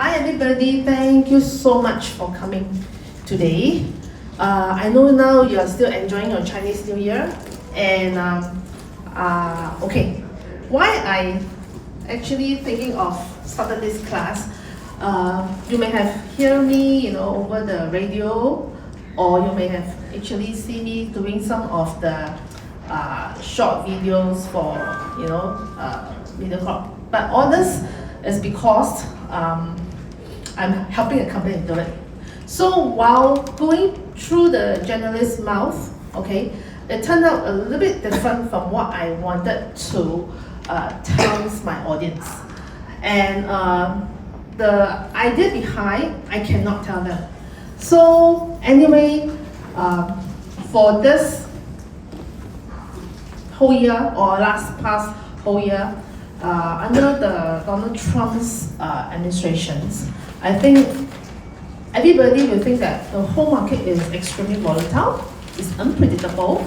Hi everybody, thank you so much for coming today. I know now you are still enjoying your Chinese New Year, and okay, why I actually thinking of starting this class. You may have heard me, over the radio, or you may have actually seen me doing some of the short videos for MediaCorp. But all this is because I'm helping a company do it. So while going through the journalist's mouth, okay, it turned out a little bit different from what I wanted to tell my audience. And the idea behind, I cannot tell them. So anyway, for this whole year or past whole year, under the Donald Trump's administrations, I think everybody will think that the whole market is extremely volatile, it's unpredictable,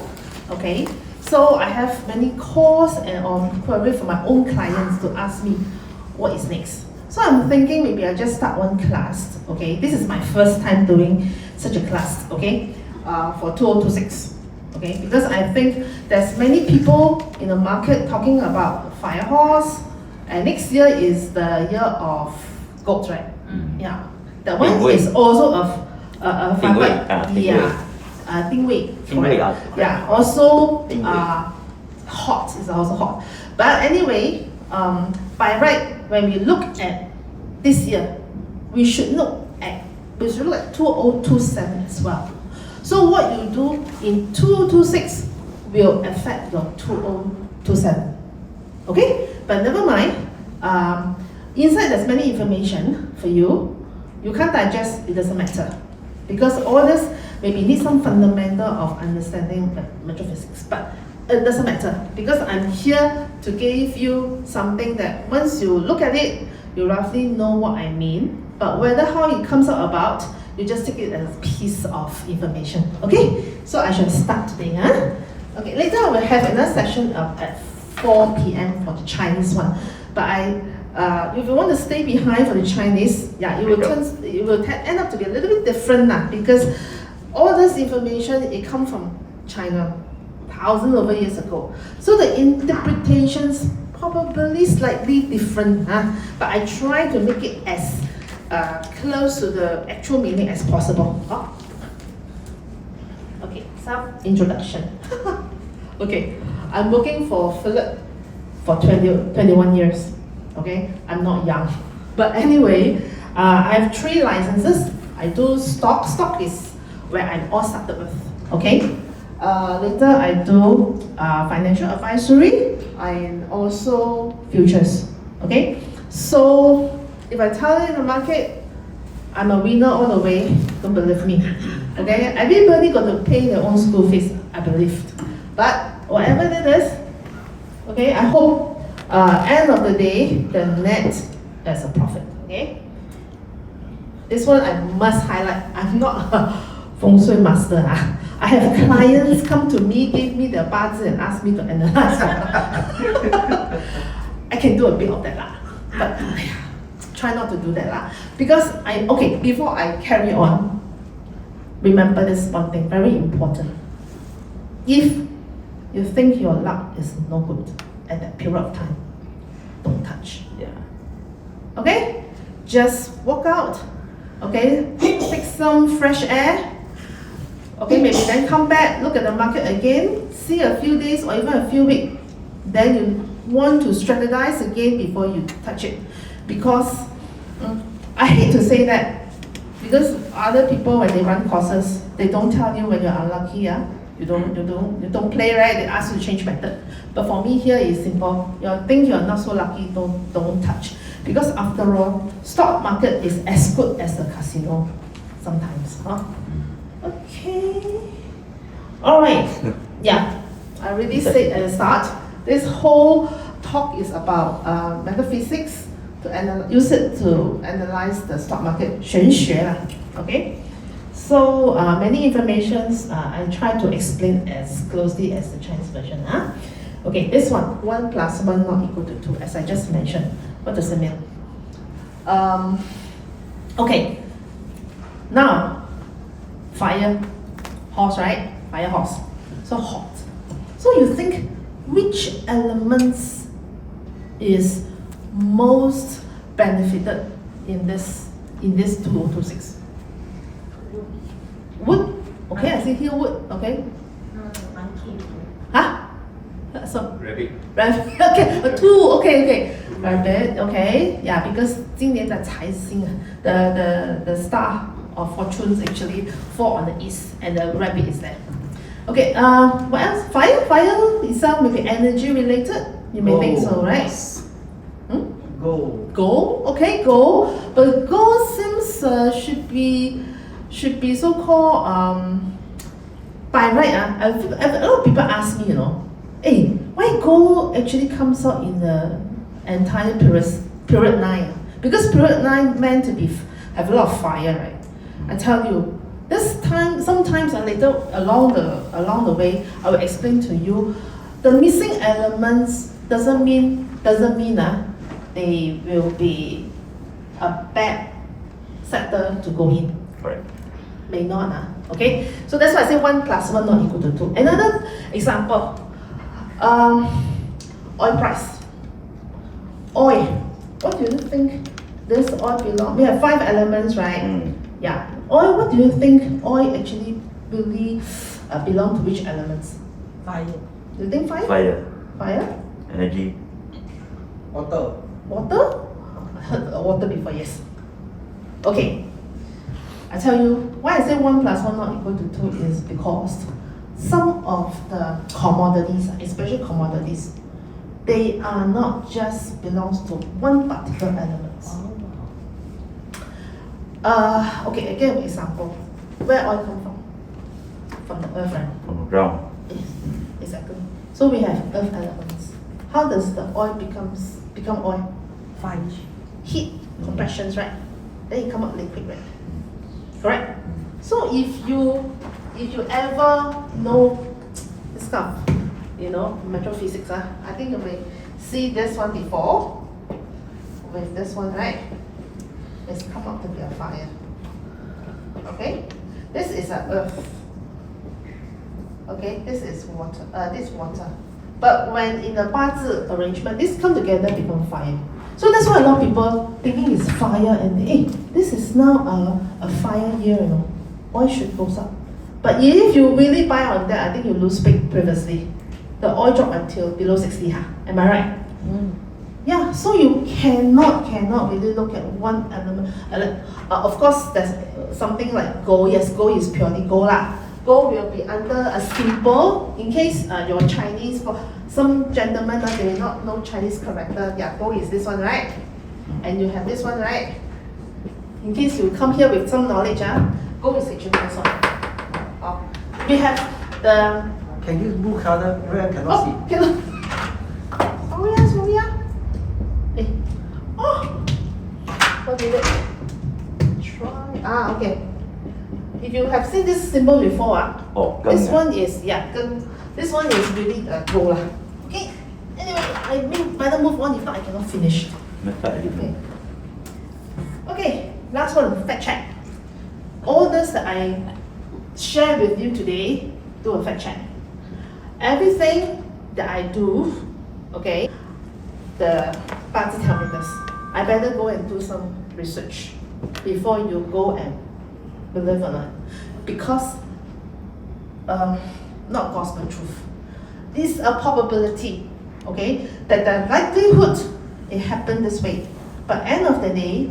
okay? So I have many calls and queries from my own clients to ask me what is next. So I'm thinking maybe I just start one class, okay? This is my first time doing such a class, okay? For 2026, okay? Because I think there's many people in the market talking about fire horse, and next year is the year of goat, right? Yeah, that one is also a fire horse. Yeah, yeah, also hot is also hot. But anyway, by right, when we look at this year, we should look at 2027 as well. So what you do in 2026 will affect your 2027. Okay, but never mind. Inside there's many information for you. You can't digest, it doesn't matter. Because all this maybe need some fundamental of understanding metaphysics, but it doesn't matter. Because I'm here to give you something that once you look at it, you roughly know what I mean. But whether how it comes out about, you just take it as a piece of information. Okay, so I shall start today. Okay, later I will have another session at 4 p.m. for the Chinese one. But if you want to stay behind for the Chinese, yeah, it will end up to be a little bit different now, because all this information, it comes from China, thousands of years ago. So the interpretations probably slightly different, but I try to make it as close to the actual meaning as possible. Okay, some introduction. Okay, I'm working for Philip for 21 years. Okay, I'm not young. But anyway, I have 3 licenses. I do stock. Stock is where I'm all started with. Okay. Later I do financial advisory and also futures. Okay. So if I tell you in the market, I'm a winner all the way, don't believe me. Okay. Everybody got to pay their own school fees, I believe. But whatever it is, okay, I hope end of the day, the net is a profit, okay? This one I must highlight. I'm not a Feng Shui master. I have clients come to me, give me their bazi and ask me to analyze. I can do a bit of that, but try not to do that. Because before I carry on, remember this one thing, very important. If you think your luck is no good at that period of time, don't touch. Yeah. Okay? Just walk out. Okay? Take some fresh air. Okay, maybe then come back, look at the market again, see a few days or even a few weeks. Then you want to strategize again before you touch it. Because I hate to say that, because other people when they run courses, they don't tell you when you're unlucky. You don't play, right? They ask you to change method. But for me here is simple. You think you're not so lucky, don't touch. Because after all, stock market is as good as the casino sometimes. Okay. Alright. Yeah. I already said at the start, this whole talk is about metaphysics, to use it to analyze the stock market. 玄学啦. Okay? So many informations I try to explain as closely as the Chinese version. Okay, this one, 1 + 1 not equal to 2, as I just mentioned. What does it mean? Okay, now fire, horse, right? Fire, horse. So hot. So you think which elements is most benefited in this 2026? Wood. Okay, I see here wood. Okay. Huh? So Rabbit. rabbit. Okay, a two. Okay. Rabbit. Okay. Yeah, because 今年的财星, the star of fortunes actually fall on the east, and the rabbit is there. Okay. What else? Fire. Fire itself may be energy related. You may think so, right? Gold. Gold. Okay, gold. But gold seems should be so-called by right. A lot of people ask me, hey, why gold actually comes out in the entire period 9? Because period 9 meant to have a lot of fire, right? I tell you, this time sometimes later along the way I will explain to you the missing elements doesn't mean they will be a bad sector to go in. Correct. May not. Okay? So that's why I say 1 plus 1 not equal to 2. Another example, oil price. Oil. What do you think this oil belong? We have 5 elements, right? Yeah. Oil, what do you think oil actually really belong to which elements? Fire. Do you think fire? Fire. Fire? Energy. Water. Water? I heard water before, yes. Okay. I tell you, why I say 1 plus 1 not equal to 2 is because some of the commodities, especially commodities, they are not just belongs to one particular element. Okay, again example. Where oil come from? From the earth, right? From the ground. Yes, exactly. So we have earth elements. How does the oil become oil? Fire. Heat, compressions, right? Then it come out liquid, right? Correct? So if you ever know this kind of, metaphysics, I think you may see this one before. With this one, right? It's come out to be a fire. Okay? This is a earth. Okay, this is water. This water. But when in the 八字 arrangement, this come together become fire. So that's why a lot of people thinking it's fire and hey, this is now a fire year, Oil should go up. But if you really buy on that, I think you lose big previously. The oil dropped until below 60, Am I right? Yeah, so you cannot really look at one element. Of course, there's something like gold. Yes, gold is purely gold lah. Gold will be under a symbol. In case you're Chinese, for some gentlemen they may not know Chinese character. Yeah, gold is this one, right? And you have this one, right? In case you come here with some knowledge, gold is actually this one. We have the. Can use blue color, everyone cannot see. Cannot. Sorry. Hey. What did it? Try. Okay. If you have seen this symbol before, this one is this one is really gold lah. Okay. Anyway, I better move on. If not, I cannot finish. Okay. Last one, fact check. All this that I share with you today, do a fact check. Everything that I do, okay, the 八字 tell me this. I better go and do some research before you go and believe or not. Because not gospel truth. It's a probability, okay, that the likelihood it happened this way. But end of the day,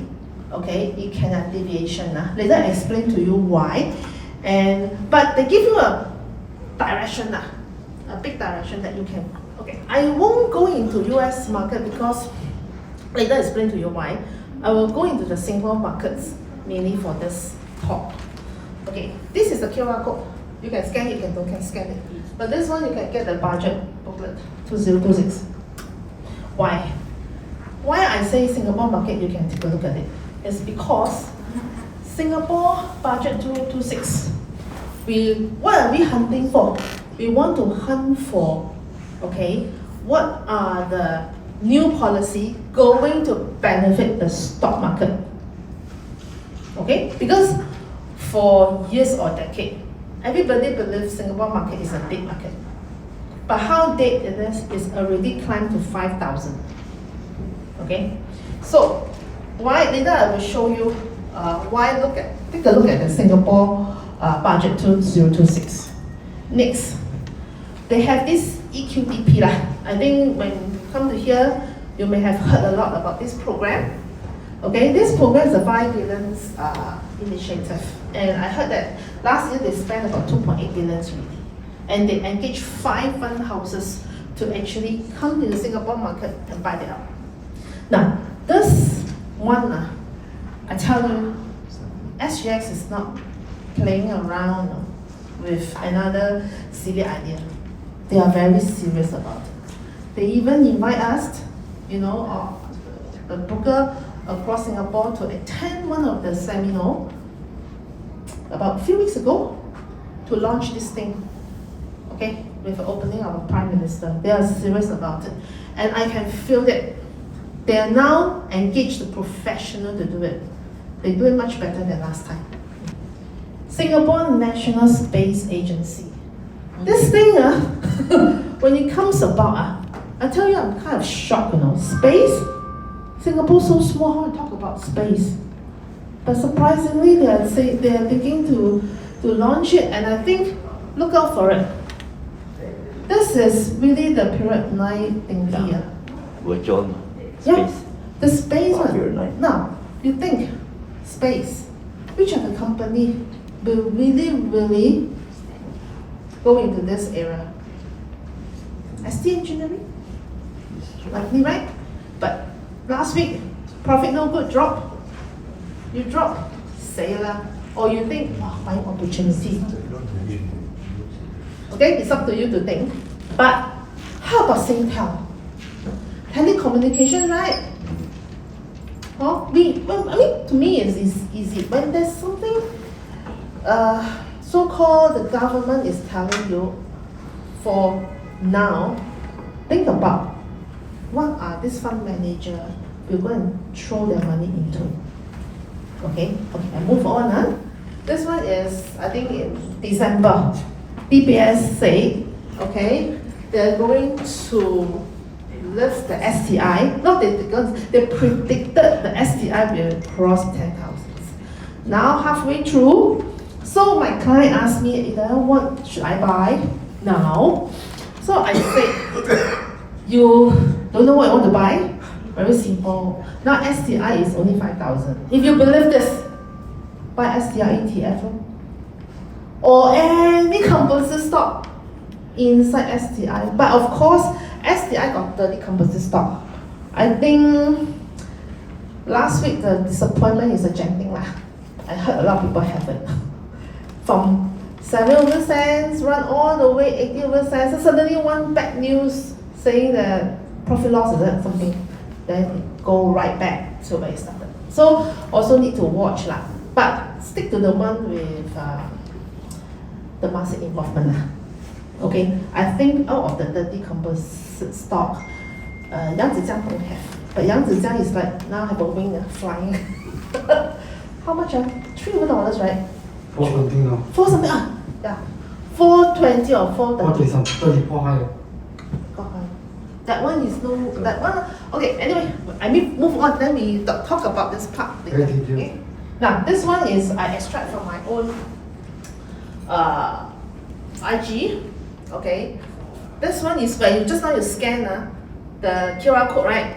okay, it can have deviation. Later I explain to you why. But they give you a direction, a big direction that you can. Okay, I won't go into US market because later I explain to you why. I will go into the Singapore markets mainly for this talk. Okay, this is the QR code. You can scan it, you can scan it. But this one you can get the budget booklet 2026. Why? Why I say Singapore market you can take a look at it? It's because Singapore budget 2026. What are we hunting for? We want to hunt for, okay, what are the new policy going to benefit the stock market? Okay? Because for years or decade, everybody believes Singapore market is a dead market. But how dead it is already climbed to 5,000. Okay? So, why later I will show you why take a look at the Singapore budget 2026. Next, they have this EQDP lah. I think when you come to here, you may have heard a lot about this program. Okay, this program is a 5 billion initiative, and I heard that last year they spent about 2.8 billion already, and they engaged 5 fund houses to actually come to the Singapore market and buy it out. Now, this one, I tell you, SGX is not playing around with another silly idea. They are very serious about it. They even invite us, a broker across Singapore to attend one of the seminar about a few weeks ago to launch this thing, okay, with the opening of a Prime Minister. They are serious about it. And I can feel that they are now engaged the professional to do it. They do it much better than last time. Singapore National Space Agency. This thing, when it comes about, I tell you, I'm kind of shocked, Space? Singapore so small, how to talk about space? But surprisingly, they are thinking to launch it, and I think, look out for it. This is really the period 9 thingy. Virtual space. Yeah, the space one. Period 9. Now, you think, space, which of the company will really go into this area? ST Engineering? Likely, right? But last week, profit no good, drop. You drop, sailor, or you think, buying opportunity. Okay, it's up to you to think. But how about Singtel? Telecommunication, right? To me, it's easy. When there's something, so-called the government is telling you, for now, think about what are this fund manager will go and throw their money into. Okay, I move on. This one is, I think in December, DBS say, okay, they're going to lift the STI. They predicted the STI will cross 10,000. Now halfway through, so my client asked me, what should I buy now? So I said, you don't know what you want to buy? Very simple. Now STI is only 5,000. If you believe this, buy STI ETF or any composite stock inside STI. But of course, STI got 30 composite stock. I think last week the disappointment is a Genting lah. I heard a lot of people have it. From 7 over cents, run all the way 80 over cents. So suddenly one bad news saying that profit loss is something, then it go right back to where it started. So also need to watch lah. But stick to the one with the market involvement lah. Okay, I think out of the 30 composite stock, Yang Zijiang don't have. But Yang Zijiang is like now have a wing flying. How much? $300, right? 4 something now. 4 something, yeah. 420 or 430. 40 something, 34 higher. That one is no, that one, okay, anyway, move on, then we talk about this part later. Okay? Now, this one is, I extract from my own IG, okay? This one is where you just now you scan the QR code, right?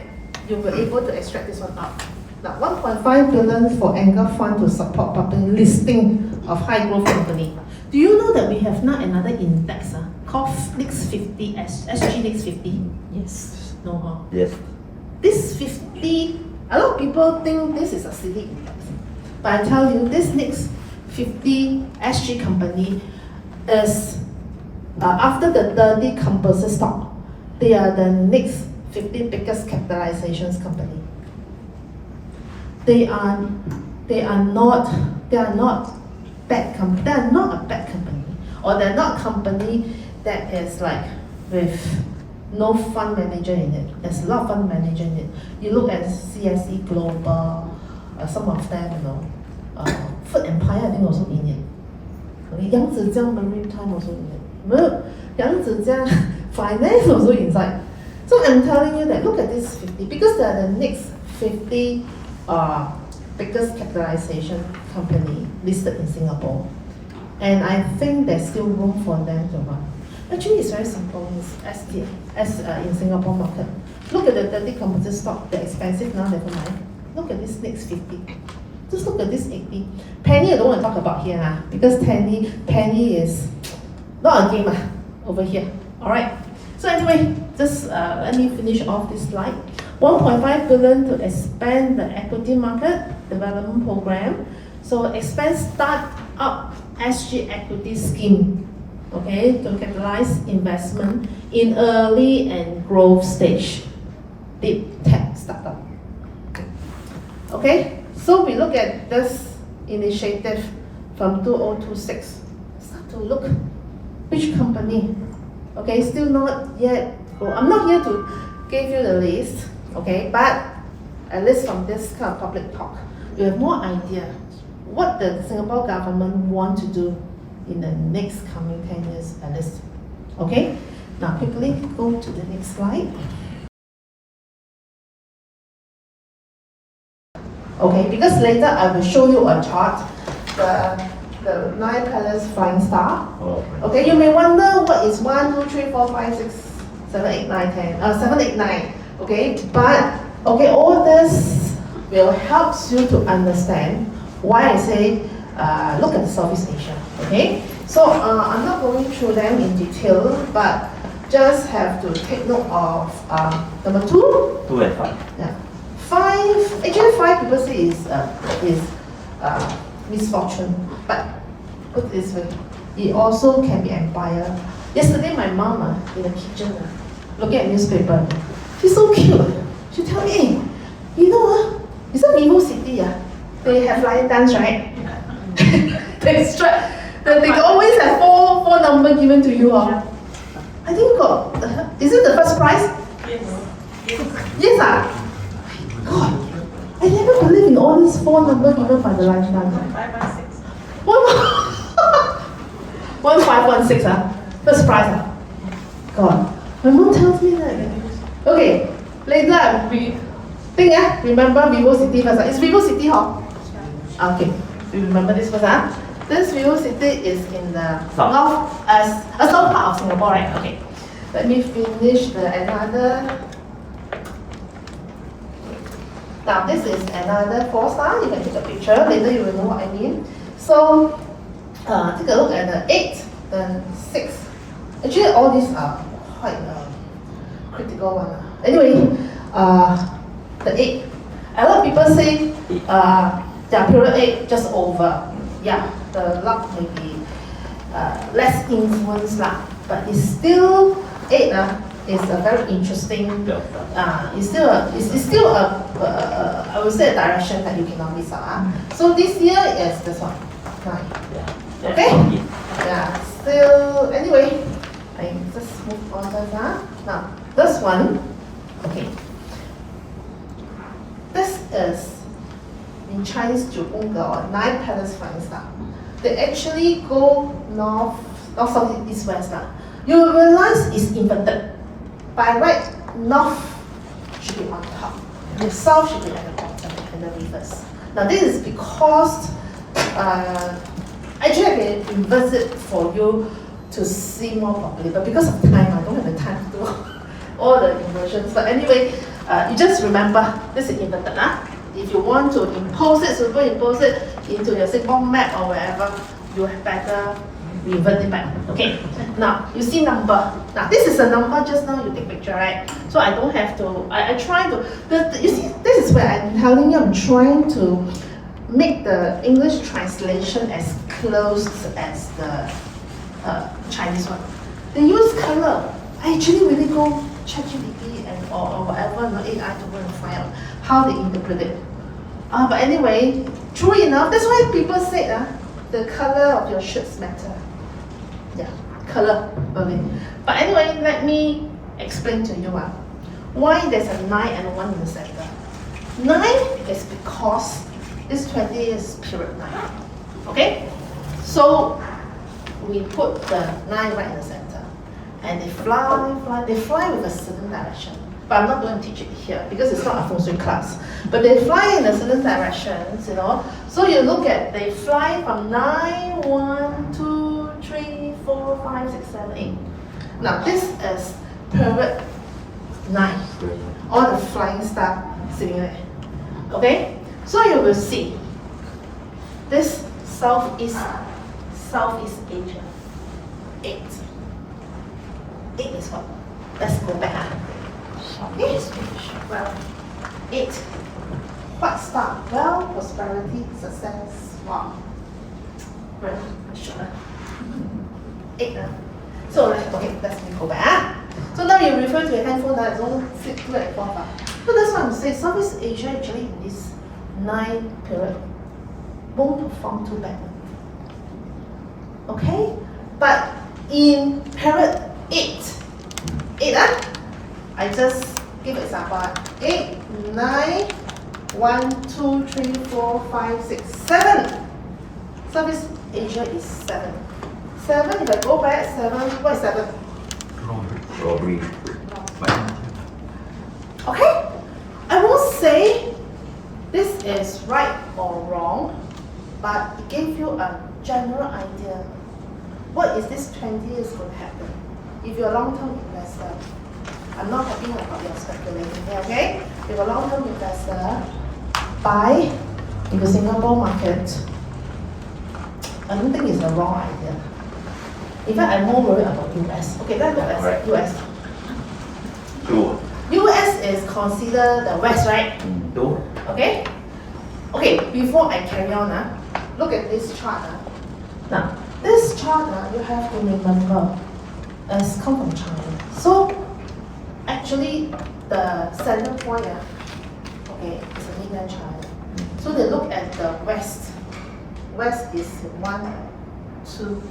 You were able to extract this one out. Now, 1.5 billion for Anchor Fund to support public listing of high growth company. Do you know that we have now another index called Next 50, SG Next 50? Yes. No, huh? Yes. This 50, a lot of people think this is a silly index. But I tell you, this Next 50 SG company is, after the 30 composite stock, they are the next 50 biggest capitalizations company. They are not bad company. They are not a bad company, or they're not a company that is like with no fund manager in it. There's a lot of fund manager in it. You look at CSE Global, some of them, Food Empire I think also in it. Okay, Yangzijiang Maritime also in it. Yangzijiang Finance also inside. So I'm telling you that look at this 50 because they are the next 50 biggest capitalization company listed in Singapore. And I think there's still room for them to run. Actually, it's very simple. It's as in Singapore market. Look at the 30 composite stock. They're expensive now, never mind. Look at this next 50. Just look at this 80. Penny, I don't want to talk about here because Penny is not a game over here. All right. So anyway, just let me finish off this slide. 1.5 billion to expand the equity market development program. So expand start-up SG equity scheme, okay, to capitalize investment in early and growth stage, deep tech startup. Okay, so we look at this initiative from 2026. Start to look which company. Okay, still not yet. Well, I'm not here to give you the list, okay, but at least from this kind of public talk, you have more idea what the Singapore government want to do in the next coming 10 years at least. Okay, now quickly go to the next slide. Okay, because later I will show you a chart, the 9 pillars flying star. Okay, you may wonder what is 1, 2, 3, 4, 5, 6, 7, 8, 9, 10, 7, 8, 9. Okay, but okay, all this will help you to understand why I say look at the Southeast Asia. Okay, so I'm not going through them in detail, but just have to take note of number 2. 2 and 5. Yeah. 5, actually 5 people say is misfortune, but put it this way, it also can be empire. Yesterday my mom in the kitchen looking at newspaper, she's so cute. She tell me, hey, you know it's a Vivo City they have lion dance, right? they always have four number given to you. I think is it the first prize? Yes. God, I never believe in all these 4 number given by the lifetime. 516. 1516 first prize God, my mom tells me that. Okay, later I will remember Vivo City first. It's Vivo City Okay, we remember this first This Vivo City is in the south part of Singapore, right? Okay, let me finish another. Now this is another 4-star. You can take a picture. Later you will know what I mean. So take a look at the 8, the 6. Actually, all these are quite critical one. Anyway, the 8. A lot of people say their period 8 just over. Yeah, the luck may be less influence but it's still 8. Is a very interesting. It's still a I would say a direction that you cannot miss out. So this year is this one, 9. Okay. Yeah. Still anyway, I just move on first. Now this one, okay. This is in Chinese 9 or 9 pillars flying star. They actually go north, south, east, west. You will realize it's inverted. By right, north should be on top, the south should be at the bottom, and the reverse. Now this is because actually I can inverse it for you to see more properly, but because of time, I don't have the time to do all the inversions. But anyway, you just remember this is inverted. If you want to superimpose it into your Singapore map or wherever, you have better revert it back. Okay. Now you see number. Now this is a number. Just now you take picture, right? So I don't have to. I try to. You see, this is where I'm telling you. I'm trying to make the English translation as close as the Chinese one. They use color. I actually really go ChatGPT and or whatever AI to go and find out how they interpret it. But anyway, true enough. That's why people say the color of your shirts matter. Yeah, color only. But anyway, let me explain to you why there's a 9 and 1 in the center. 9 is because This 20 is period 9. Okay? So we put the 9 right in the center. And they fly with a certain direction. But I'm not going to teach it here because it's not a Feng Shui class. But they fly in a certain directions, you know. So you look at, they fly from 9, 1, 2, 3, 4, 5, 6, 7, 8. Now this is period 9. All the flying stuff sitting there. Okay? So you will see this Southeast Asia. 8. 8 is what? Let's go back. 8. Well, 8. What star? Well, prosperity, success, wow. Very sure. 8. So let's go back. So now you refer to a handphone that don't flip to like 4. So that's why I'm saying Southeast Asia actually in this 9 period won't perform too bad. Okay? But in period 8, I just give example. 8, 9, 1, 2, 3, 4, 5, 6, 7. Southeast Asia is 7. 7, if I go back, 7, what is 7? Robbery. Okay? I won't say this is right or wrong, but it gave you a general idea. What is this 20 years going to happen? If you're a long-term investor, I'm not talking about your speculating here, okay? If you're a long-term investor, buy in the Singapore market, I don't think it's a wrong idea. In fact, I'm more worried about US. Okay, let's look at US. Two. US is considered the West, right? Two. Okay? Okay, before I carry on, look at this chart. Now, this chart, you have to remember, it's come from China. So, actually, the center point, okay, is a mainland China. So they look at the West. West is 1, 2.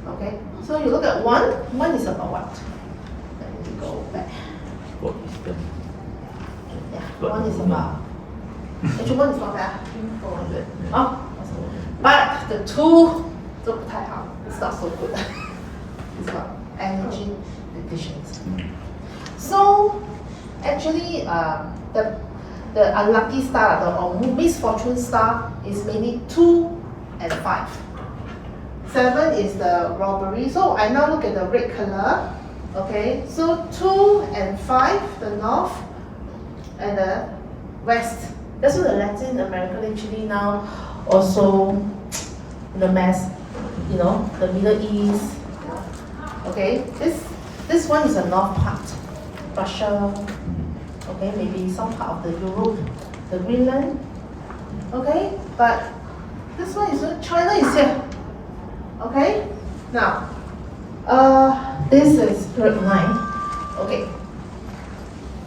Okay, so you look at 1. 1 is about what? Let me go back. What is the? Yeah, 1 is about. Actually, 1 is not bad. 400. Oh, but the 2 都不太好. It's not so good. It's about energy deficiency. So actually, the unlucky star, or misfortune star, is mainly 2 and 5. 7 is the robbery. So I now look at the red color. Okay, so 2 and 5, the north and the west. That's what the Latin America actually now also the mass, you know, the Middle East. Okay, this one is the north part, Russia. Okay, maybe some part of the Europe, the Greenland. Okay, but this one is China is here. Okay, now this is period 9. Okay,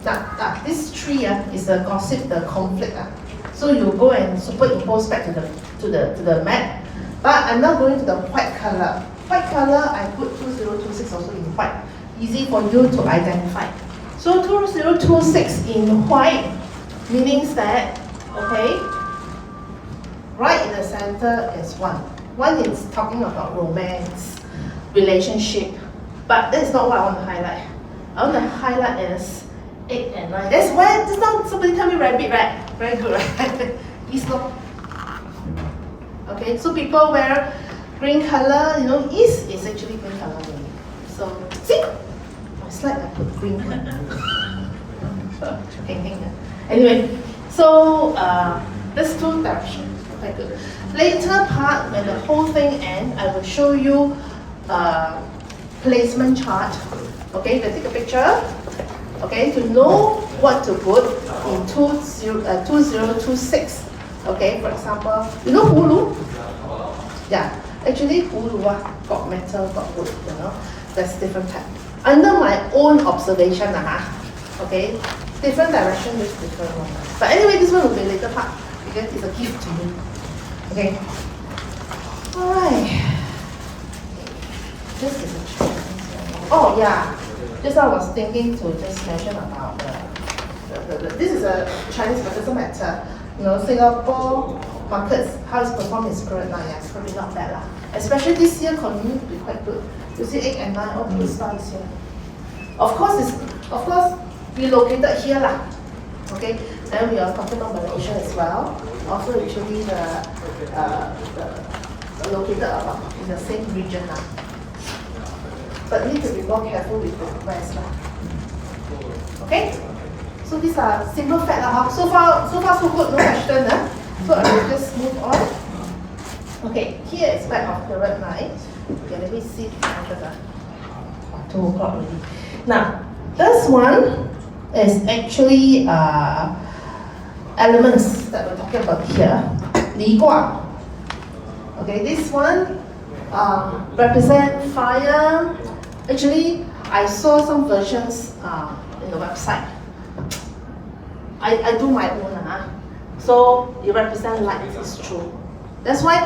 now this 3 is the gossip, the conflict. So you go and superimpose back to the map. But I'm not going to the white color. White color, I put 2026 also in white. Easy for you to identify. So 2026 in white means that, okay, right in the center is 1. 1 is talking about romance, relationship. But that's not what I want to highlight. I want to highlight is 8 and 9. That's why just now somebody tell me rabbit, right? Very good, right? East law. Okay, so people wear green color, you know, East is actually green color. So, see? My slide I put green color. Anyway, so there's 2 directions. Okay, good. Later part, when the whole thing ends, I will show you placement chart. Okay, you can take a picture. Okay, to know what to put in 2026. Okay, for example, you know hulu? Yeah, actually hulu got metal, got wood, you know. That's different type. Under my own observation, okay, different direction with different one. But anyway, this one will be later part because it's a gift to me. Okay. Alright. This is a Chinese one. Oh yeah. Just I was thinking to just mention about this is a Chinese, but it doesn't matter. You know, Singapore markets, how it's performed is period 9, yeah, it's probably not bad lah. Especially this year continues to be quite good. You see 8 and 9, all blue stars here. Of course, we located here lah. Okay, then we are talking about Malaysia as well. Also, usually the located about in the same region lah. But need to be more careful with the West lah. Okay, so these are simple facts lah. So far so good, no question lah. So I will just move on. Okay, here is back of period 9. Okay, let me see after the 2 o'clock already. Now, this one is actually elements that we're talking about here. Li Gua. Okay, this one represent fire. Actually, I saw some versions in the website. I do my own. So it represents light, it's true. That's why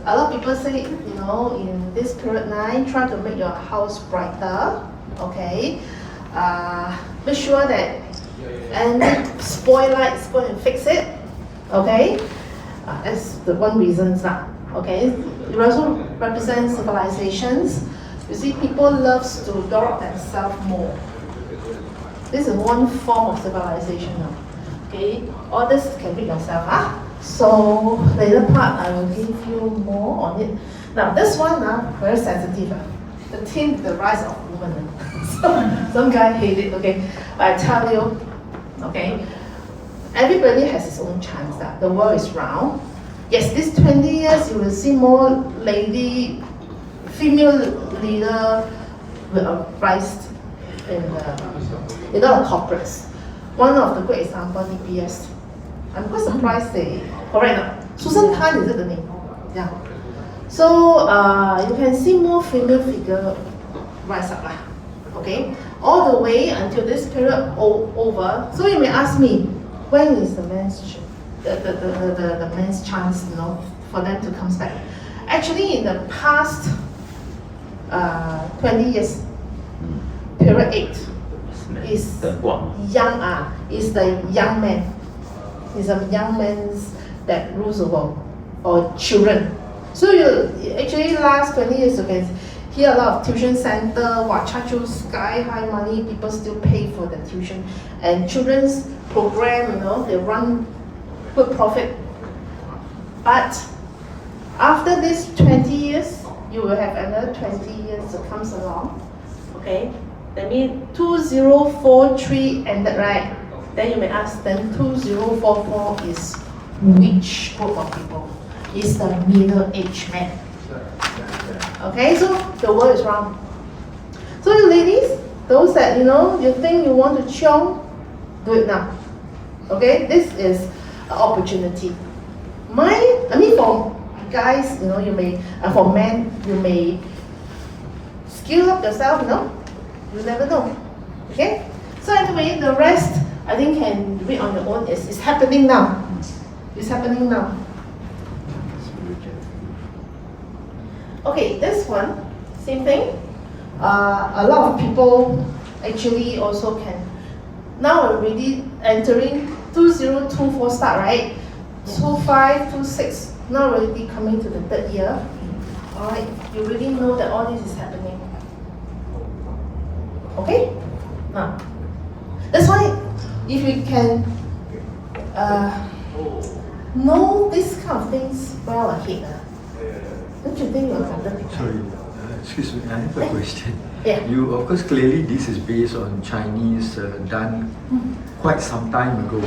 a lot of people say, you know, in this period 9, try to make your house brighter. Okay, make sure that any spoil lights, go and fix it. Okay, that's the one reason. Okay, it also represents civilizations. You see, people loves to develop themselves more. This is one form of civilization now. Okay, all this can read yourself. So later part I will give you more on it. Now this one very sensitive. The theme, the rise of women. So some guy hate it. Okay, but I tell you, okay, everybody has his own chance. The world is round. Yes, this 20 years you will see more female leader will rise in a lot of corporates. One of the great example, DPS. I'm quite surprised they correct. Susan Tan is it the name? Yeah. So you can see more female figure rise up. Okay, all the way until this period over. So you may ask me, when is the men's chance, you know, for them to come back? Actually, in the past 20 years, period 8 is young. Is the young man. Is a young man that rules the world, or children. So you actually last 20 years you can hear a lot of tuition center, charge you sky high money, people still pay for the tuition. And children's program, you know, they run good profit. But after this 20 years, you will have another 20 years that comes along. Okay? That means 2043 ended, right? Then you may ask, then 2044 is which group of people? Is the middle-aged man. Okay, so the world is round. So you ladies, those that you know, you think you want to chiong, do it now. Okay, this is an opportunity. For guys, you know, you may, for men, you may skill up yourself, you know, you never know. Okay, so anyway, the rest I think can read on your own. It's happening now. It's happening now. Okay, this one, same thing. A lot of people actually also can, now already entering 2024 start, right? 25, 26, now already coming to the 3rd year. Alright, you really know that all this is happening. Okay? Now, that's why if you can know these kind of things well ahead, don't you think you're better? Sorry, excuse me, I have a question. Yeah. You, of course, clearly this is based on Chinese done quite some time ago.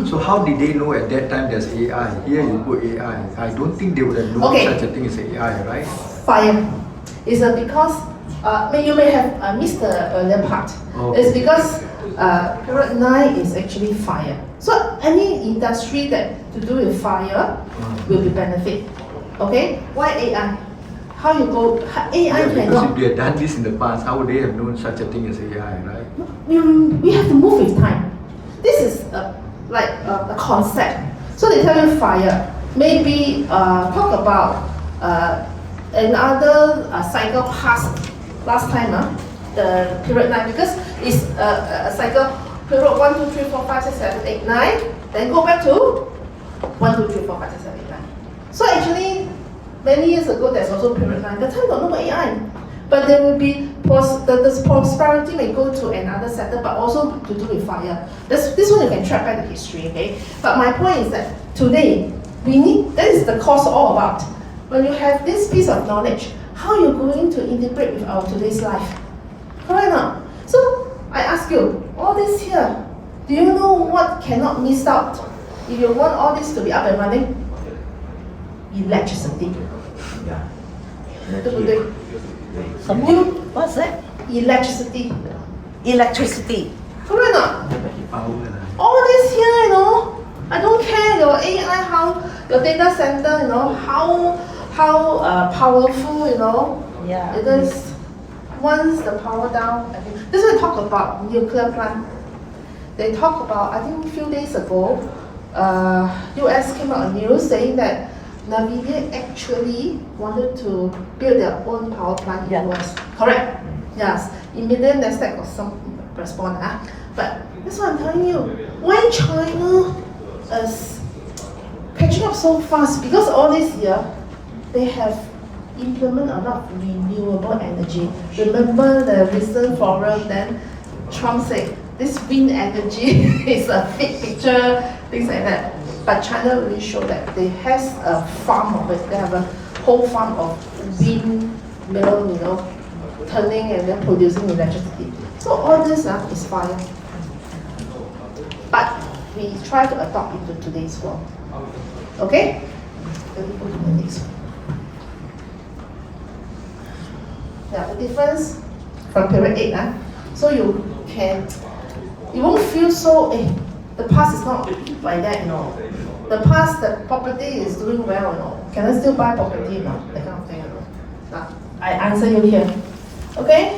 So how did they know at that time there's AI? Here you put AI. I don't think they would have known such a thing as AI, right? Fire. It's because, you may have missed the earlier part. Okay. It's because period 9 is actually fire. So any industry that to do with fire will be benefit. Okay? Why AI? How you go? AI Because cannot. if they had done this in the past, how would they have known such a thing as AI, right? We have to move with time. This is like a concept. So they tell you fire. Maybe talk about another cycle past last time, the period 9, because it's a cycle period 1, 2, 3, 4, 5, 6, 7, 8, 9. Then go back to 1, 2, 3, 4, 5, 6, 7, 8, 9. So actually, many years ago, there's also period time. The time got no AI. But there will be, the prosperity may go to another sector, but also to do with fire. This one you can track back the history, okay? But my point is that today, that is the course all about. When you have this piece of knowledge, how are you going to integrate with our today's life? Correct now? So, I ask you, all this here, do you know what cannot miss out? If you want all this to be up and running, electricity. Yeah. 对不对？ What's that? Electricity. Electricity. Correct not? Power. All this here, you know, I don't care your AI, how your data center, you know, how powerful, you know, Yeah. it is. Once the power down, I think this is talk about nuclear plant. They talk about, I think a few days ago, US came out a news saying that Nvidia actually wanted to build their own power plant in US. Correct? Yes. Immediate Nasdaq got some response. But that's what I'm telling you. When China is catching up so fast, because all this year, they have implemented a lot of renewable energy. Remember the recent forum, then Trump said, this wind energy is a fake picture, things like that. But China really showed that they has a farm of it. They have a whole farm of windmill, you know, turning and then producing electricity. So all this is fire. But we try to adopt into today's world. Okay? Let me go to the next one. Yeah, the difference from period 8. So you won't feel so, the past is not like that, you know. The past, the property is doing well, you know. Can I still buy property, you know? That kind of thing, you know. Now, I answer you here. Okay?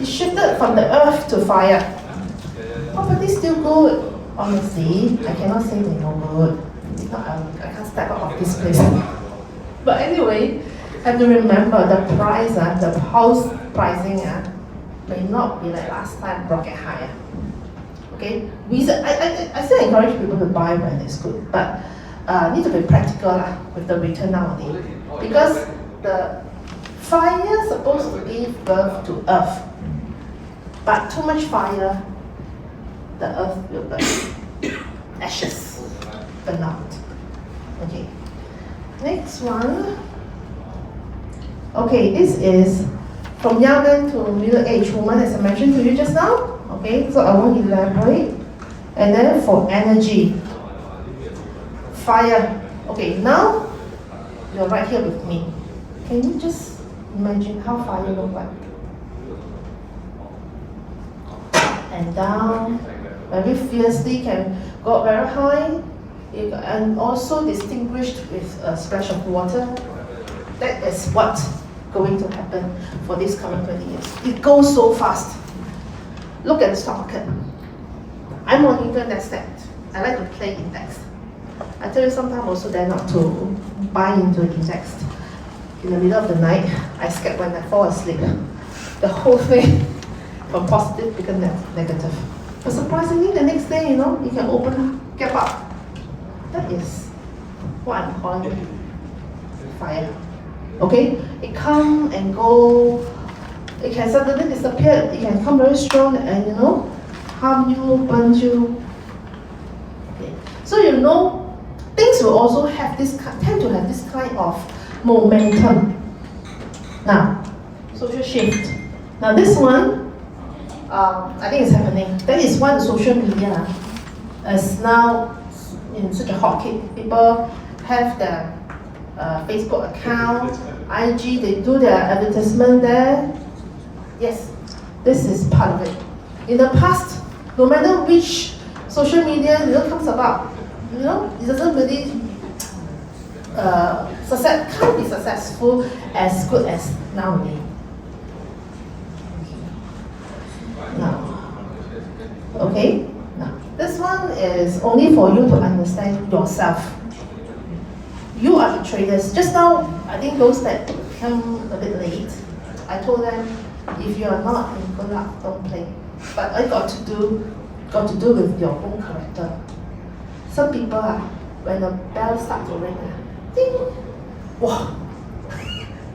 It shifted from the earth to fire. Property still good. Honestly, I cannot say they're no good. If not, I can't step out of this place. But anyway, have to remember the price, the house pricing may not be like last time, rocket higher. Okay, I still encourage people to buy when it's good, but need to be practical with the return nowadays. Because the fire is supposed to give birth to earth, but too much fire, the earth will burn. Ashes, burn out. Okay, next one. Okay, this is from young man to middle-aged woman, as I mentioned to you just now. Okay, so I won't elaborate. And then for energy, fire. Okay, now you're right here with me. Can you just imagine how fire looks like? And down, very fiercely, can go up very high, and also distinguished with a splash of water. That is what's going to happen for this coming 20 years. It goes so fast. Look at the stock market. I monitor Nasdaq. I like to play index. I tell you sometimes also dare not to buy into index. In the middle of the night, I scared when I fall asleep. The whole thing from positive become negative. But surprisingly, the next day, you know, you can open, gap up. That is what I'm calling fire. Okay? It come and go. It can suddenly disappear. It can come very strong and, you know, harm you, burn you. Okay. So you know, things will also have tend to have this kind of momentum. Now, social shift. Now this one, I think it's happening. That is why the social media is now in such a hot cake. People have their Facebook account, IG, they do their advertisement there. Yes, this is part of it. In the past, no matter which social media comes about, you know, it doesn't really can't be successful as good as nowadays. Now, okay. Now, this one is only for you to understand yourself. You are the traders. Just now, I think those that come a bit late, I told them, if you are not in good luck, don't play. But I got to do with your own character. Some people when the bell starts to ring, Ding. Wow.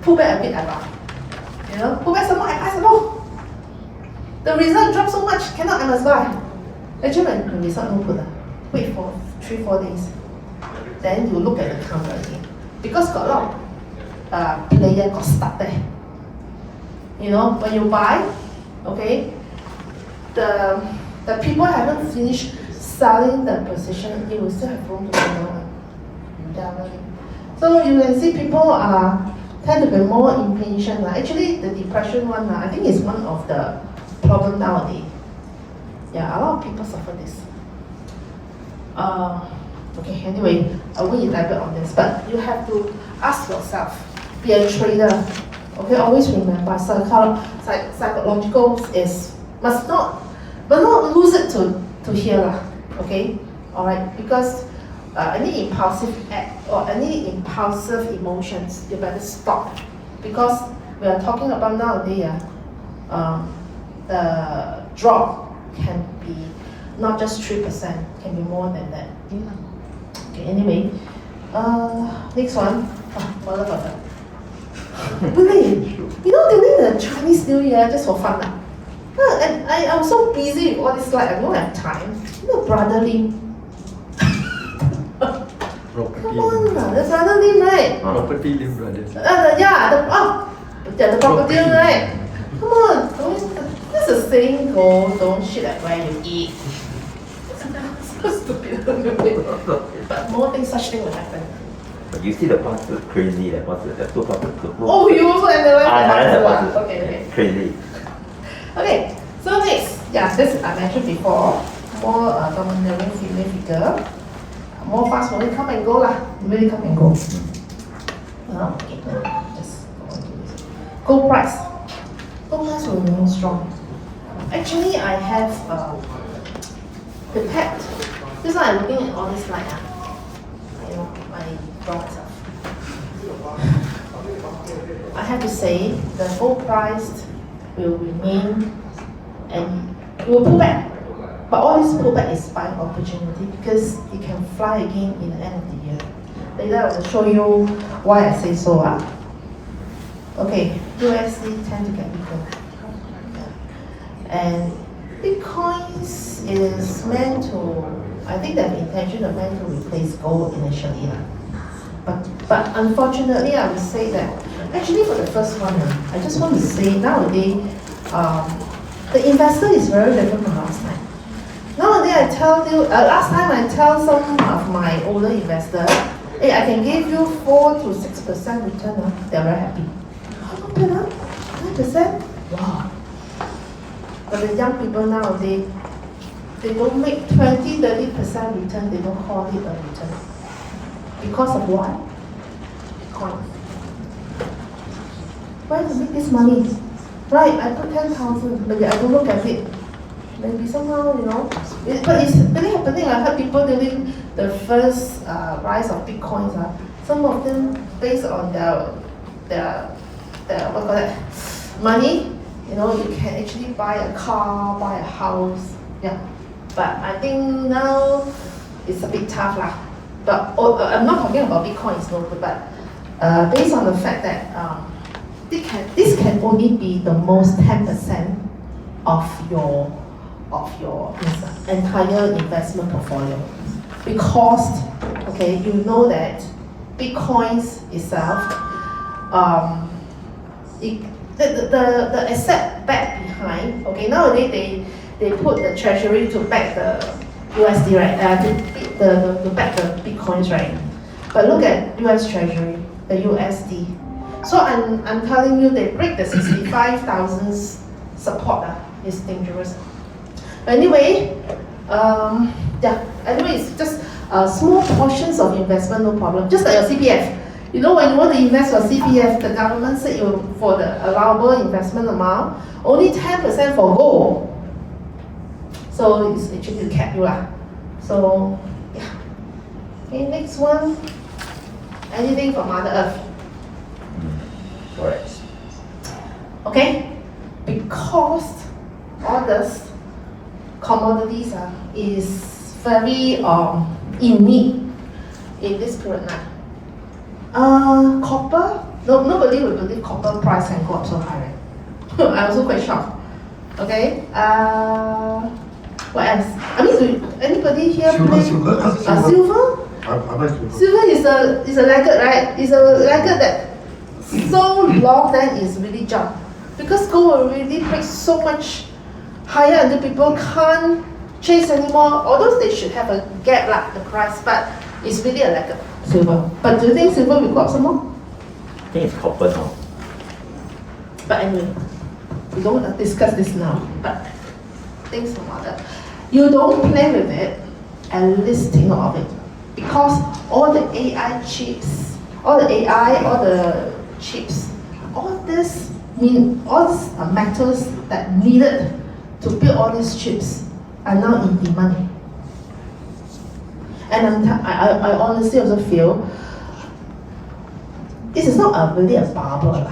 Pull back a bit, I buy. You know, pull back some more, I buy some more. The result dropped so much, cannot, I must buy. Actually, when the result no good, wait for 3-4 days. Then you look at the counter again. Because got a lot of player got stuck there. You know, when you buy, okay, the people haven't finished selling the position, you will still have room to go down. So you can see people tend to be more impatient. Actually, the depression one, I think is one of the problem nowadays. Yeah, a lot of people suffer this. Okay, anyway, I won't elaborate on this, but you have to ask yourself, be a trader. Okay, always remember, psychological is must not lose it to here, okay? Alright, because any impulsive act or any impulsive emotions, you better stop. Because we are talking about nowadays, the drop can be not just 3%, can be more than that. Okay, anyway, next one. What about that? Really? You know, during the Chinese New Year, just for fun, and I'm so busy with all this, like, I don't have time. You know, Brother Lim. Come on, the Brother Lim, right? Property Lim Brothers. The property, right? Come on, this is saying, don't shit at where you eat. So stupid. But more things, such thing will happen. But you see the parts is crazy, the parts is two parts. Oh, you also analyze the parts. parts. Okay. Crazy. Okay, so next, this I mentioned before, more domineering female figure, more fast moving, come and go lah, really come and go. Okay, just go on to this. Gold price. Gold price will remain strong. Actually, I have prepared. This one I'm looking at all this slide. You know, my myself. I have to say, the gold price will remain and it will pull back. But all this pullback is buying opportunity because it can fly again in the end of the year. Later I will show you why I say so. Okay, USD tend to get weaker. And Bitcoins is meant to, I think that the intention is meant to replace gold initially. But unfortunately I would say that, actually for the first one, I just want to say nowadays, the investor is very different from last time. Nowadays I tell you, last time I tell some of my older investors, hey, I can give you 4 to 6% return, they're very happy. Not bad, 9%? Wow. But the young people nowadays, they don't make 20-30% return, they don't call it a return. Because of what? Bitcoin. Where to make this money? Right, I put 10,000, maybe I don't look at it. Maybe somehow, you know. But it's really happening. I heard people during the first rise of Bitcoins, some of them based on their what call that, money, you know, you can actually buy a car, buy a house. Yeah. But I think now it's a bit tough lah. But I'm not talking about Bitcoin, it's no good, but based on the fact that this can only be the most 10% of your entire investment portfolio. Because, okay, you know that Bitcoins itself, the asset back behind, okay, nowadays they put the treasury to back the USD, right? To back the Bitcoins, right? But look at US treasury, the USD. So I'm telling you, they break the 65,000 support. It's dangerous. But anyway, anyway, it's just small portions of investment, no problem. Just like your CPF. You know, when you want to invest your CPF, the government said for the allowable investment amount, only 10% for gold. So it's actually to cap you lah. So yeah. Okay, next one. Anything from Mother Earth? Correct. Okay, because all this commodities is very in need in this period now. Copper. No, nobody will believe copper price can go up so high, right? I'm also quite shocked. Okay. What else? I mean, do anybody here play Silver. silver? I buy silver. Silver is a laggard, right? It's a laggard that so long then is really jump. Because gold already breaks so much higher until people can't chase anymore. Although they should have a gap like the price, but it's really a laggard, silver. But do you think silver will go up some more? I think it's copper now. But anyway, we don't discuss this now. But things from other. You don't play with it, at least take note of it. Because all the AI chips, all the AI, all the chips, all these metals that needed to build all these chips are now in demand. And I honestly also feel this is not really a bubble,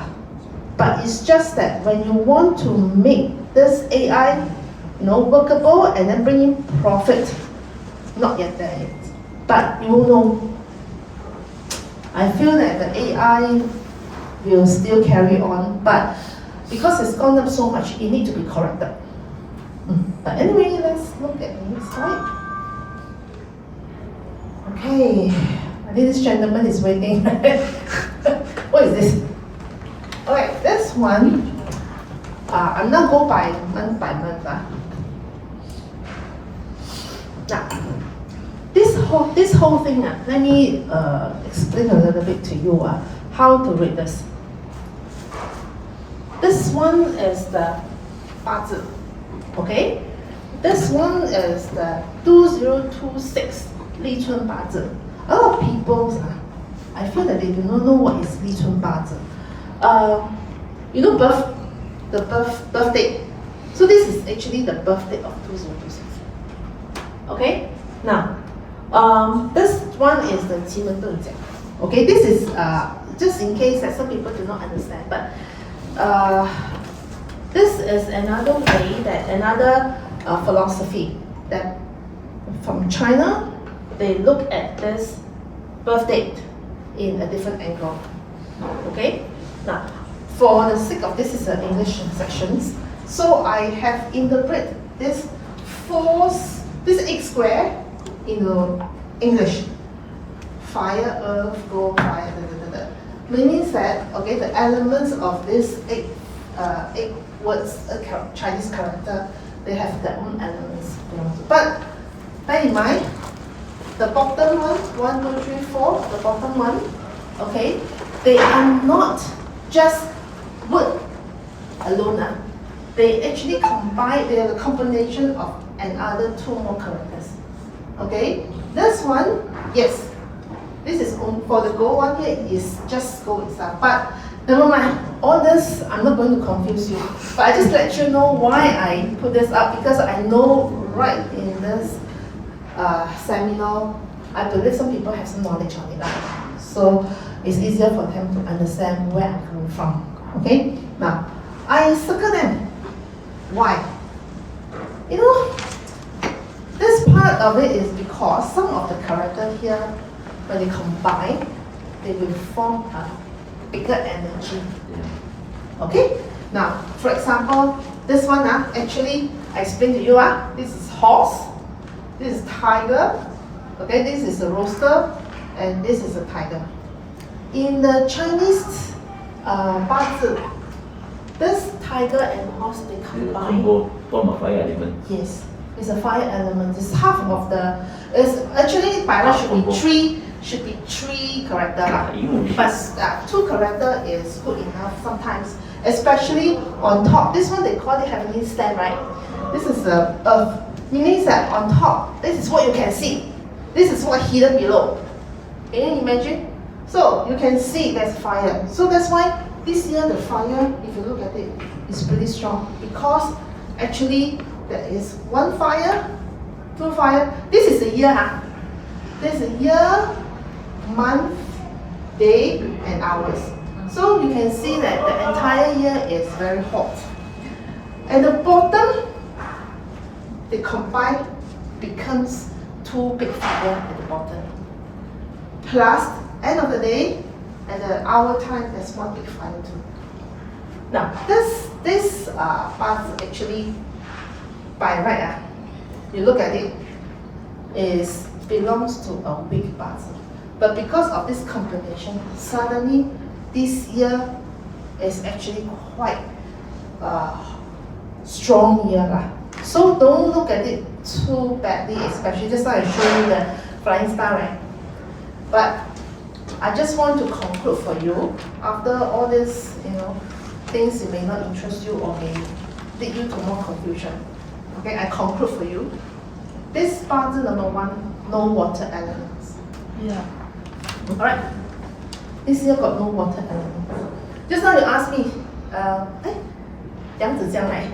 but it's just that when you want to make this AI, workable and then bring in profit, not yet there yet. But you will know. I feel that the AI will still carry on, but because it's gone up so much, it needs to be corrected. But anyway, let's look at the next slide. Okay, I think this gentleman is waiting. What is this? Alright, this one, I'm not go by month. Now, this whole thing, let me explain a little bit to you how to read this. This one is the 八字, okay? This one is the 2026 立春八字. A lot of people, I feel that they do not know what is 立春八字. Birth date. So this is actually the birth date of 2026. Okay? Now, this one is the 奇门遁甲. Okay, this is just in case that some people do not understand, but this is another way another philosophy that from China, they look at this birth date in a different angle. Okay? Now, for the sake of this is an English sections, so I have interpreted this X square in English. Fire, earth, gold, fire, meaning that, okay, the elements of this eight words, Chinese character, they have their own elements. But bear in mind, the bottom one, 1, 2, 3, 4, the bottom one, okay, they are not just wood alone. They actually combine, they are a combination of another 2 more characters. Okay, this one, yes, this is for the gold one here is just gold itself. But never mind, all this I'm not going to confuse you. But I just let you know why I put this up, because I know right in this seminar, I believe some people have some knowledge on it. So it's easier for them to understand where I'm coming from. Okay, now I circle them. Why? This part of it is because some of the character here, when they combine, they will form a bigger energy. Okay? Now, for example, this one, actually, I explained to you, this is horse, this is tiger, okay, this is a rooster, and this is a tiger. In the Chinese 八字, this tiger and horse, they combine. Form of fire element. Yes, it's a fire element. It's half of the. It's actually by right should be three character lah. But 2 character is good enough sometimes, especially on top. This one they call it heavenly stand, right? This is the earth, meaning that on top, this is what you can see. This is what hidden below. Can you imagine? So you can see there's fire. So that's why this year the fire, if you look at it, is pretty strong, because actually there is 1 fire, 2 fire. This is a year, This is a year, month, day, and hours. So you can see that the entire year is very hot. At the bottom, they combine, becomes 2 big fire at the bottom. Plus, end of the day, at our time, there's one big fire too. Now, this parts actually, by right, you look at it, belongs to a weak parts. But because of this combination, suddenly this year is actually quite strong year lah. So don't look at it too badly, especially just like I showed you the flying star, right? But I just want to conclude for you, after all this, things that may not interest you or may lead you to more confusion. Okay, I conclude for you. This part number 1, no water elements. Yeah. Alright. This year got no water elements. Just now you asked me, Yang Zi Jiang, right?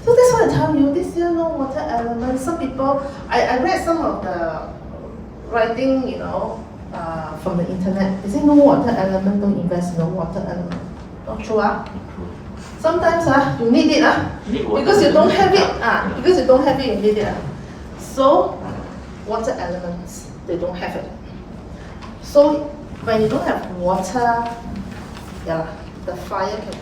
So that's why I tell you, this year no water elements. Some people, I read some of the writing, from the internet. They say no water element, don't invest in no water element. Not true, Sometimes you need it, because you don't have it, because you don't have it, you need it. So, water elements, they don't have it. So, when you don't have water, the fire can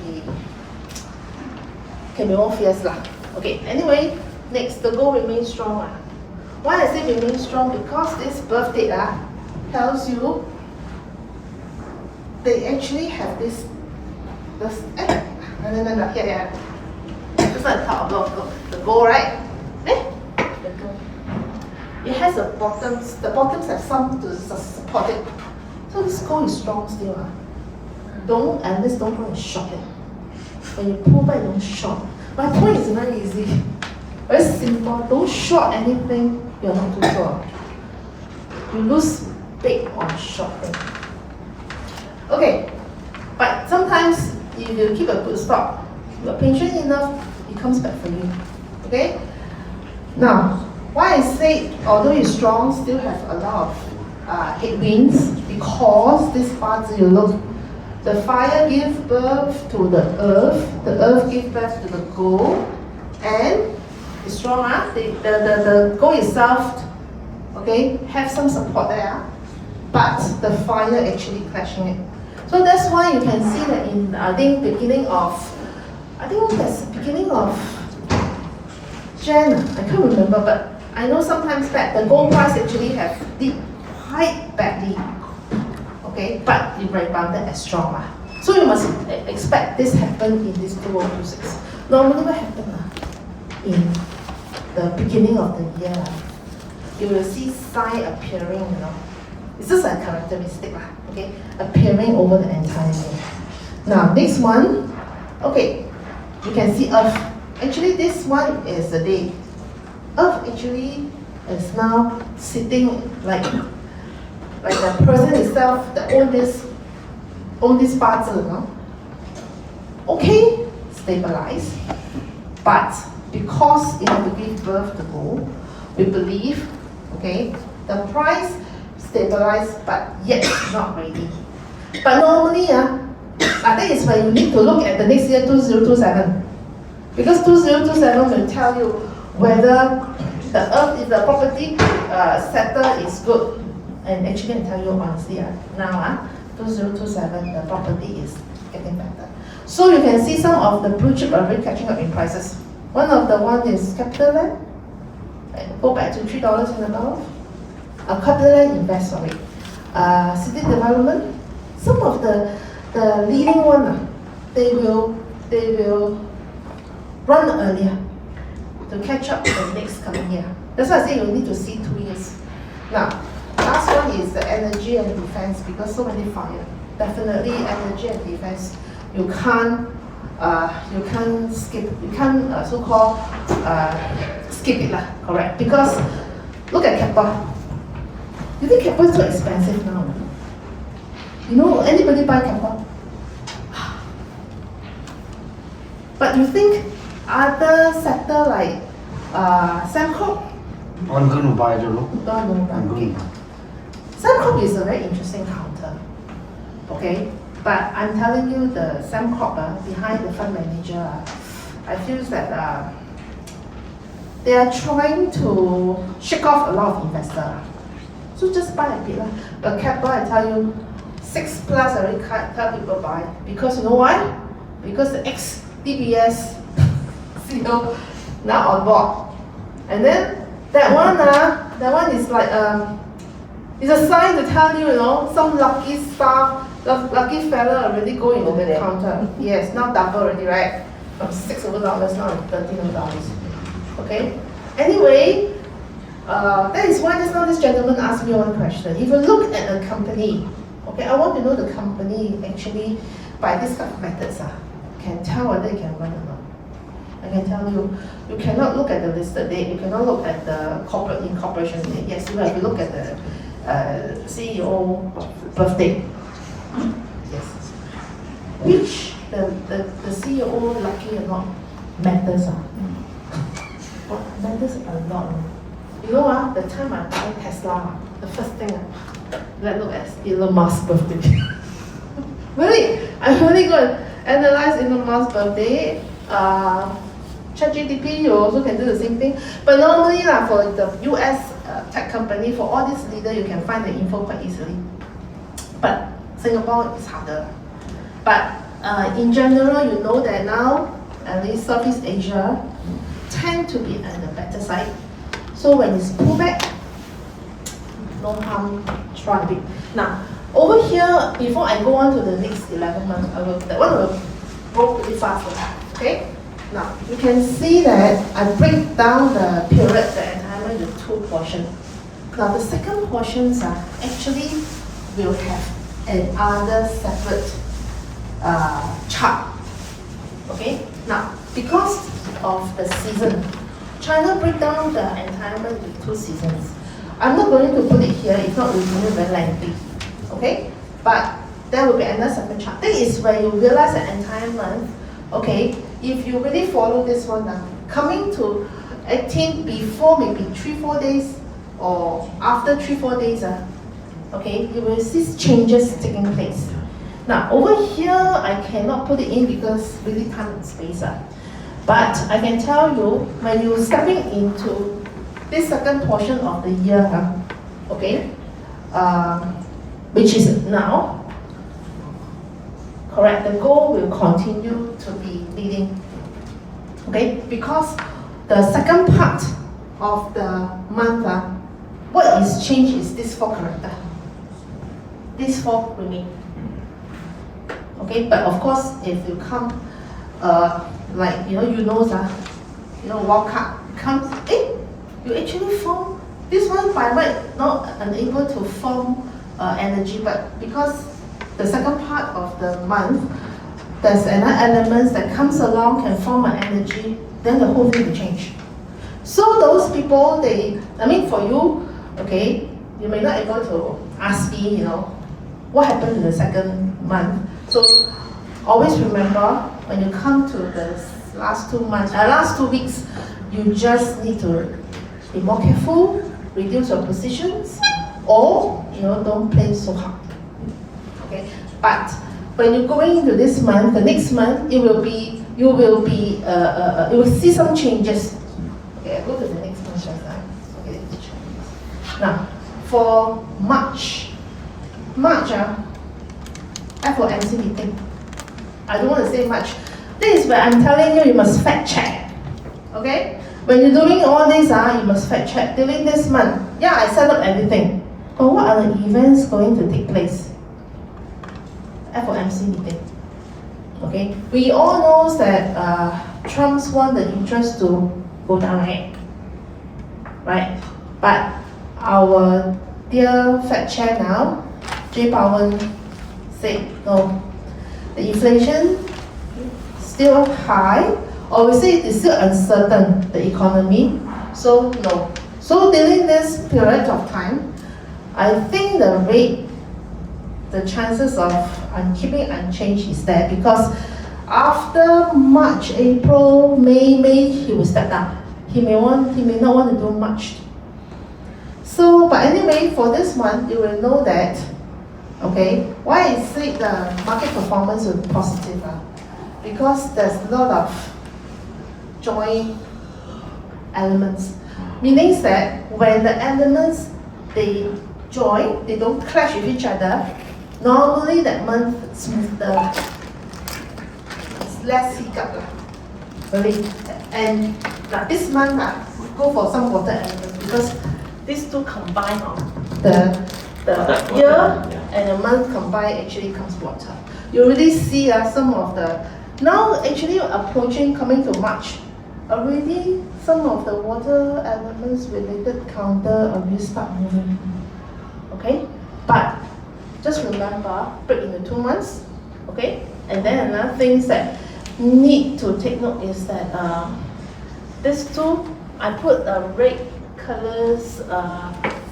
be more fierce lah. Okay, anyway, next, the goal remains strong. Why I say remain strong? Because this birth date tells you they actually have this here. This is on top of the goal, right? The goal. It has a bottoms. The bottoms have some to support it. So this goal is strong still. Don't go and short it. When you pull back, don't short. My point is very easy. Very simple. Don't short anything you're not too sure. You lose big on shorting. Okay, but sometimes if you keep a good stock, you're patient enough, it comes back for you. Okay? Now, why I say although it's strong, still have a lot of headwinds, because this part you look, the fire gives birth to the earth gives birth to the gold, and it's strong, the gold itself, okay, have some support there, but the fire actually clashing it. So that's why you can see that in, beginning of Jan, I can't remember, but I know sometimes back, the gold price actually have dipped quite badly, okay, but it rebounded as strong. So you must expect this happen in this 2026. Normally what happens in the beginning of the year, you will see sign appearing, It's just a characteristic, okay, appearing over the entire year. Now, next one, okay, you can see Earth. Actually, this one is the day. Earth actually is now sitting like the person itself that own this parts, Okay, stabilize, but because it has to give birth to gold, we believe, okay, the price stabilized, but yet not ready. But normally, I think it's when you need to look at the next year, 2027. Because 2027 will tell you whether the earth, if the property sector is good. And actually, I tell you honestly, now, 2027, the property is getting better. So you can see some of the blue chip are really catching up in prices. One of the one is CapitaLand. Go back to $3 and above. CapitaLand invest, city development. Some of the leading one, they will run earlier to catch up the next coming year. That's why I say you need to see 2 years. Now, last one is the energy and defense, because so many fire. Definitely energy and defense. You can't skip. You can't so-called skip it lah. Correct? Because look at Kappa. You think Kappa is so expensive now? Anybody buy Kappa? But you think other sector like Sembcorp? I'm going to buy the look. No. Okay. Sembcorp is a very interesting counter. Okay? But I'm telling you, the Sembcorp behind the fund manager, I feel that they are trying to shake off a lot of investors. So just buy a bit. But Kappa, I tell you, 6 plus I already tell people buy. Because you know why? Because the ex-DBS CEO now on board. And then that one is like, it's a sign to tell you, some lucky staff, lucky fella already go into the counter. Yes, now double already, right? From $6 now to $13. Okay? Anyway, that is why just now this gentleman asked me one question. If you look at a company, okay, I want to know the company actually by this kind of methods can tell whether it can run or not. I can tell you, you cannot look at the listed date, you cannot look at the corporate incorporation date. Yes, you have to look at the CEO birthday. Yes. Which the CEO lucky or not matters. What matters a lot. You know the time I buy Tesla, the first thing let's look at Elon Musk's birthday. Really, I really go and analyze Elon Musk's birthday. ChatGPT, you also can do the same thing. But normally for the US tech company, for all these leaders, you can find the info quite easily. But Singapore is harder. But in general, you know that now, at least Southeast Asia, tend to be on the better side. So when it's pulled back, no harm trying it. Now, over here, before I go on to the next 11 months, that one will go pretty fast. Okay? Now, you can see that I break down the period, the entitlement into 2 portions. Now, the second portions actually will have another separate chart. Okay? Now, because of the season, China break down the entitlement into 2 seasons. I'm not going to put it here, if not it will be very lengthy. Okay? But there will be another separate chart. That is where you realize the entitlement. Okay, if you really follow this one now, coming to 18 before maybe 3-4 days or after 3-4 days, okay, you will see changes taking place. Now over here, I cannot put it in because really time and space. But I can tell you, when you're stepping into this second portion of the year, okay, which is now, correct, the goal will continue to be leading. Okay, because the second part of the month, what is changed is this 4 character. These 4 remain. Okay, but of course, if you come, like wild card comes, you actually form this one by right not unable to form energy, but because the second part of the month, there's another element that comes along, can form an energy, then the whole thing will change. So those people, for you, okay, you may not able to ask me, what happened in the second month. So always remember, when you come to the last 2 weeks, you just need to be more careful, reduce your positions, or don't play so hard. Okay, but when you're going into this month, the next month, you will see some changes. Okay, I'll go to the next one just now. Okay, now, for March, FOMC meeting. I don't want to say much. This is where I'm telling you must fact check. Okay? When you're doing all this, you must fact check. During this month, I set up everything. But what are the events going to take place? FOMC meeting. Okay? We all know that Trump's want the interest to go down, right? But our dear Fed chair now, Jay Powell, said no. The inflation still high, or we say it's still uncertain, the economy, so no. So during this period of time, I think the rate, the chances of keeping unchanged is there, because after March, April, May, he will step down. He may not want to do much. So, but anyway, for this one, you will know that, okay, why is it the market performance will be positive? Because there's a lot of joint elements. Meaning that when the elements, they join, they don't clash with each other, Normally that month it's smoother. It's less hiccup lah. Really. And now this month go for some water elements because these two combine the year and the month combined actually comes water. You really see some of the, now actually approaching coming to March, already some of the water elements related counter already start moving. Okay? But just remember, break into 2 months. Okay? And then another things that need to take note is that this two, I put a red colors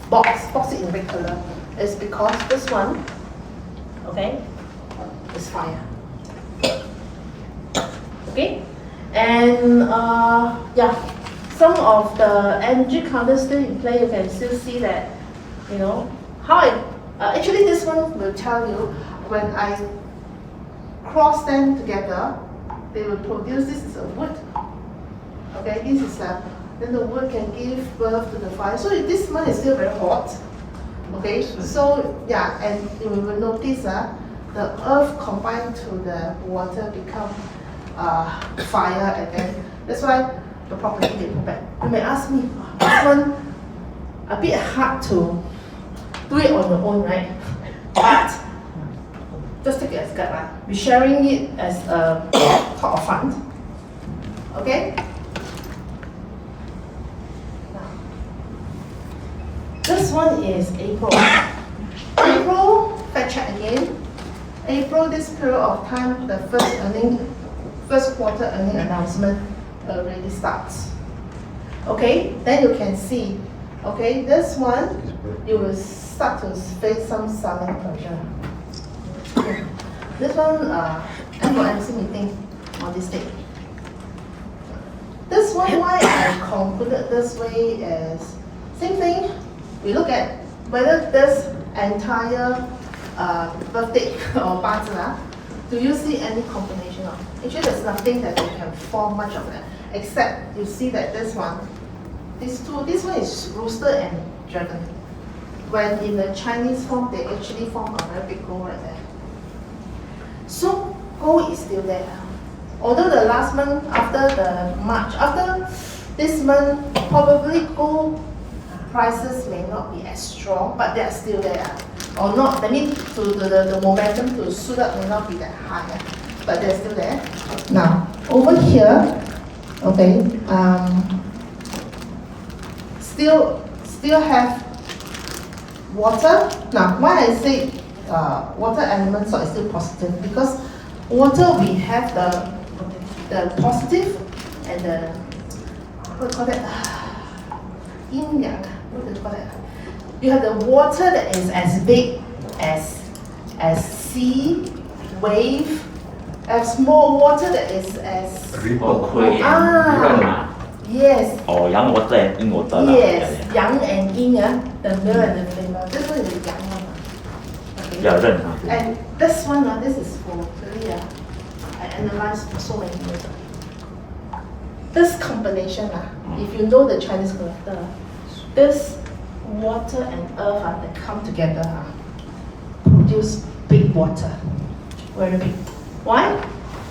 box it in red color, is because this one, okay, is fire. Okay, and yeah, some of the energy counters still in play. You can still see that, you know, how I actually this one will tell you when I cross them together, they will produce, this is a wood. Okay, this is then the wood can give birth to the fire. So this one is still very hot. Okay, so yeah, and you will notice the earth combined to the water become fire, and then that's why the property they put back. You may ask me, this one a bit hard to do it on your own, right? But just take it as gut, we're sharing it as a thought of fun. Okay? Now, this one is April. April, fact check again. April, this period of time, the first quarter earning announcement already starts. Okay, then you can see, okay, this one, you will start to face some selling pressure. This one, FOMC meeting on this day. This one, why I concluded this way is, same thing, we look at whether this entire birthday or party, do you see any combination of? Actually, there's nothing that they can form much of that, except you see that this one, these two, this one is rooster and dragon. When in the Chinese form, they actually form a very big goal right there. So gold is still there. Although the last month after the March, after this month, probably gold prices may not be as strong, but they are still there. Or not, I mean, the momentum to suit up may not be that high, but they're still there. Now, over here, okay, still have water. Now, why I say water elements are still positive, because water we have the positive and the, what do you call that? Yin yang. What do you call that? You have the water that is as big as sea, wave, as small water that is as Ripple. yes. Or yang water and yin water lah. Yes, yang and yin, the male and the female. This one is yang one. Okay. Yeah, then. And this one, this is for really, I analyzed for so many years. This combination, if you know the Chinese character, this water and earth that come together produce big water, very big. Why?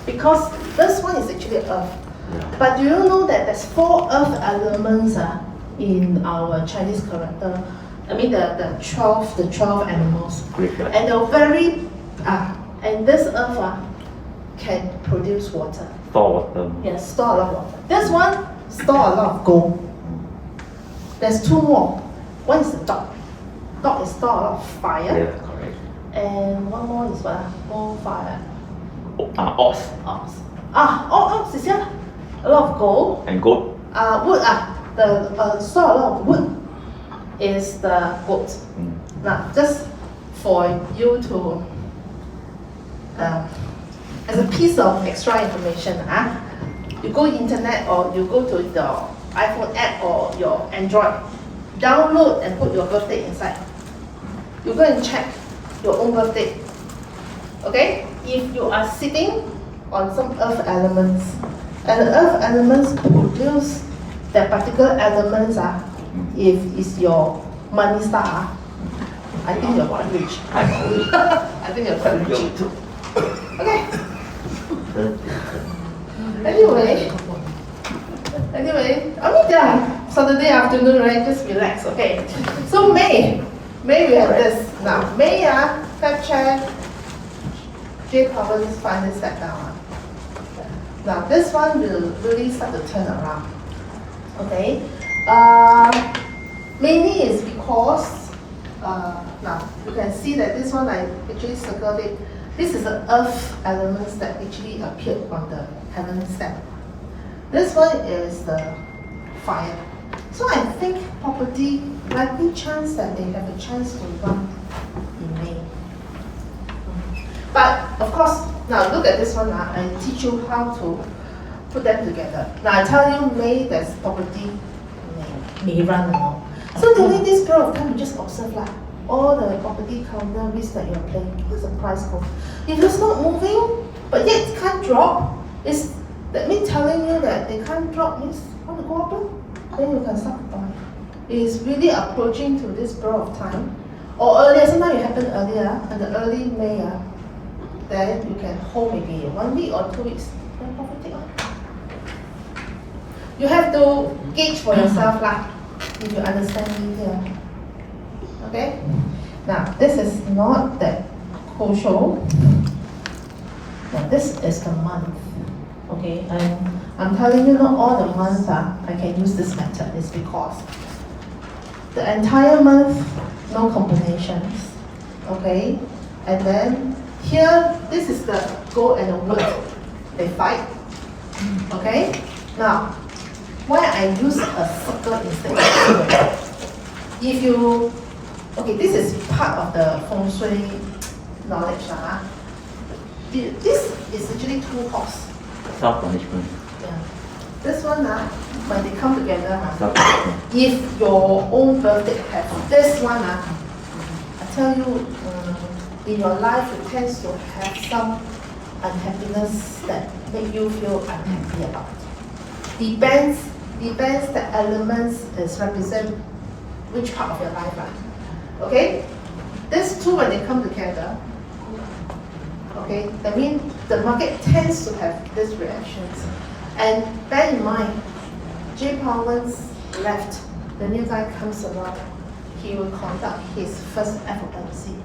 Because this one is actually earth. Yeah. But do you know that there's 4 earth elements in our Chinese character? I mean the 12 animals. Great, yeah. And they're very and this earth can produce water. Store water. Yes, store a lot of water. This one store a lot of gold. There's 2 more. One is the dog. Dog is store a lot of fire. Yeah, correct. And one more is what? Gold, fire. Ox. Ox. Ox is here. A lot of gold. And goat. Wood. The store a lot of wood is the goat. Now, just for you to, as a piece of extra information, you go internet or you go to the iPhone app or your Android, download and put your birthday inside. You go and check your own birthday. Okay? If you are sitting on some earth elements, and the earth elements produce that particular elements, if it's your money star, I think you're quite rich. I'm old. I think you're quite rich. You too. Okay. 30. Anyway, I mean, yeah, Saturday afternoon, right? Just relax, okay? So May we have this. Now, May, fact check. J Province finally sat down. Now, this one will really start to turn around. Okay? Mainly is because, now, you can see that this one I actually circled it. This is the earth elements that actually appeared on the heaven stamp. This one is the fire. So I think property, likely chance that they have a chance to run in May. But of course, now look at this one and teach you how to put them together. Now I tell you, May there's property may run along. So during this period of time, you just observe all the property counter risk that you're playing. What's the price go? If it's not moving, but yet it can't drop, it's that means telling you that they can't drop means want to go up, then you can start to buy. It is really approaching to this period of time. Or earlier, sometimes it happened earlier, in the early May, then you can hold maybe 1 week or 2 weeks, then profit take on. You have to gauge for yourself if you understand me here. Okay? Now, this is not that kosho. Now, this is the month. Okay, and I'm telling you, not all the months I can use this method. It's because the entire month, no combinations. Okay, and then here, this is the gold and the wood. They fight. Okay, now why I use a circle instead of a square? If you, okay, this is part of the Feng Shui knowledge. This is actually 2 horses. Self-punishment. Yeah. This one, when they come together, Self-punishment. if your own birthday have this one, I tell you, in your life, it tends to have some unhappiness that make you feel unhappy about. Depends the elements is represent which part of your life. Okay? These two, when they come together, okay, that means the market tends to have these reactions. And bear in mind, J. Powell's left, the new guy comes around, he will conduct his first FOMC.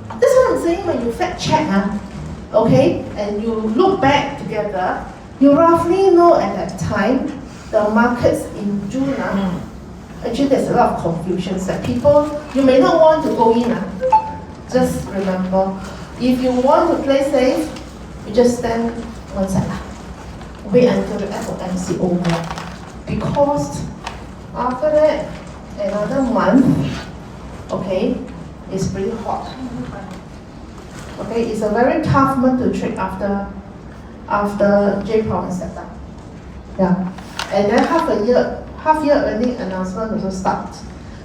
That's what I'm saying when you fact check, okay, and you look back together, you roughly know at that time, the markets in June, actually there's a lot of confusions that people, you may not want to go in. Just remember, if you want to play safe, you just stand one side. Wait until the FOMC over. Because after that, another month, okay, it's pretty hot. Okay, it's a very tough month to trade after J. Powell set up. Yeah. And then half year earning announcement also start.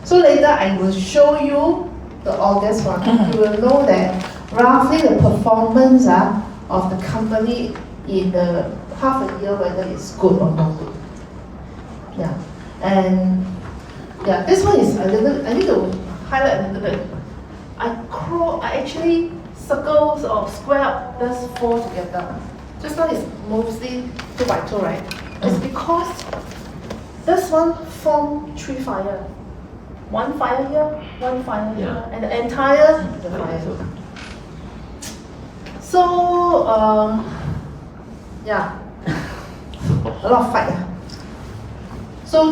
So later I will show you the August one. You will know that roughly the performance of the company in the half a year, whether it's good or not good. Yeah. And yeah, this one is a little, I need to highlight a little bit. I actually circles or square up those 4 together. Just now it's mostly 2 by 2, right? It's because this one form 3 fire. 1 fire here, 1 fire here, Yeah. and the entire the fire. So, yeah, a lot of fight. So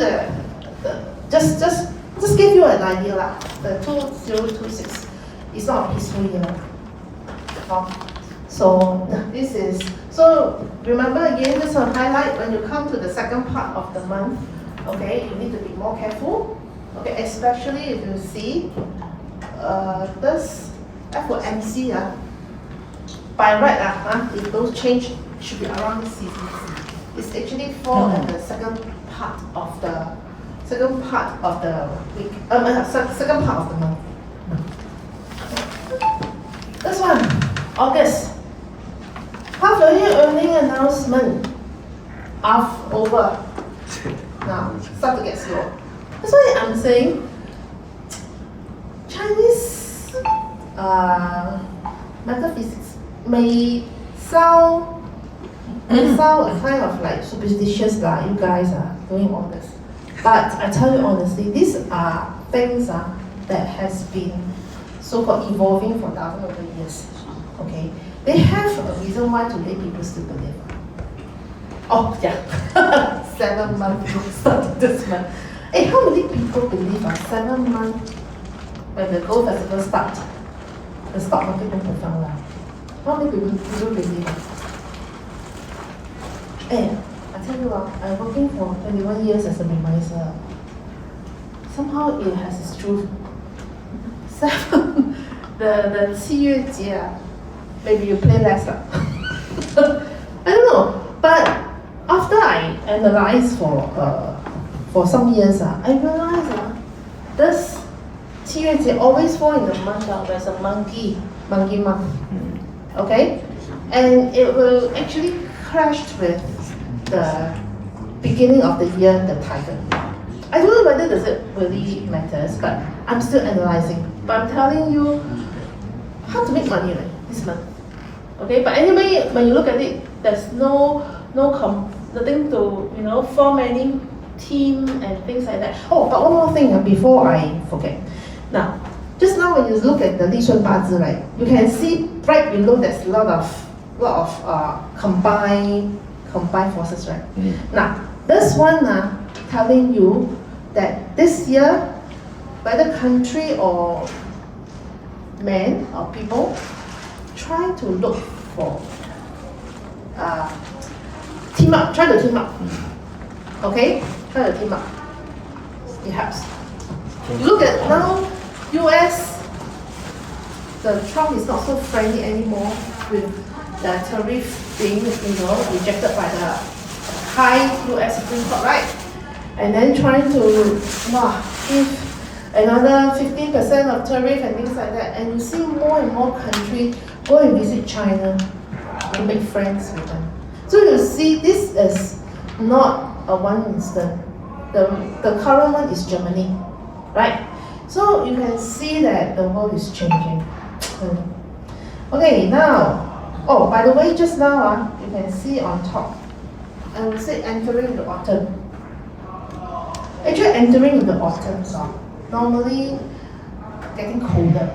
just give you an idea lah. The 2026 is not a peaceful year. So this is, so remember again, this will highlight when you come to the second part of the month, okay, you need to be more careful, okay, especially if you see this FOMC, by right, if those change, should be around this season. It's actually fall in the second part of the week, second part of the month. This one, August. Half a year earning announcement over. Now, start to get slow. That's why I'm saying, Chinese metaphysics may sound a kind of like superstitious lah, you guys are doing all this. But I tell you honestly, these are things that has been so-called evolving for thousands of years. Okay, they have a reason why today people still believe. Oh yeah, 7 months started this month. Hey, how many people believe 7 months when the gold festival starts, the stock market will perform well? How many people believe? Hey, I tell you what, I'm working for 21 years as a revisor. Somehow it has its truth. The 7月节 maybe you play less I don't know, but after I analyzed for some years, I realized this 7月节 always fall in the month there's a monkey month, okay, and it will actually clash with the beginning of the year, the tiger. I don't know whether does it really matters, but I'm still analyzing. But I'm telling you how to make money this month. Okay, but anyway, when you look at it, there's nothing to form any team and things like that. Oh, but one more thing before I forget. Now, just now when you look at the Li Shun Bazi, right, you can see right below there's a lot of combined forces, right? Now, this one telling you that this year, whether country or men or people, try to look for try to team up. Okay? Try to team up. It helps. You look at now, US, the Trump is not so friendly anymore with the tariff being, rejected by the high US Supreme Court, right? And then trying to give another 15% of tariff and things like that. And you see more and more countries go and visit China to make friends with them. So you see, this is not a one instant. The current one is Germany, right? So you can see that the world is changing. Okay, now, oh, by the way, just now, you can see on top, I would say entering the autumn. Actually, entering in the autumn, normally getting colder.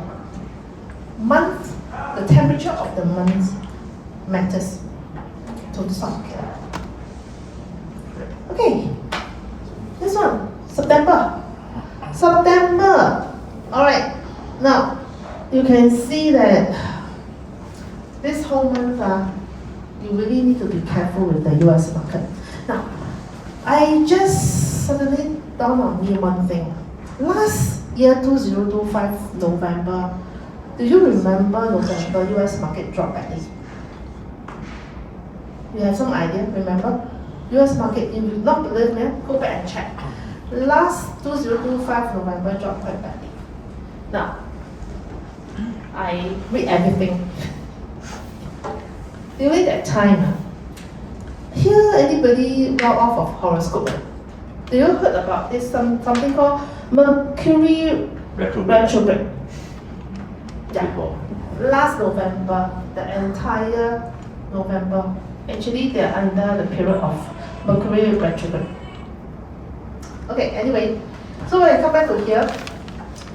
The temperature of the month matters to the stock market. Okay, this one, September. Alright, now you can see that this whole month, you really need to be careful with the US market. Now, I just suddenly dawned on me one thing. Last year, 2025 November, do you remember November US market dropped badly? You have some idea, remember? US market, if you not believe me, go back and check. Last 2025 November dropped quite badly. Now, I read everything. During that time, here anybody well off of horoscope? Do you heard about this something called Mercury retrograde? Yeah. Last November, the entire November, actually they are under the period of Mercury retrograde. Okay, anyway, so when I come back to here,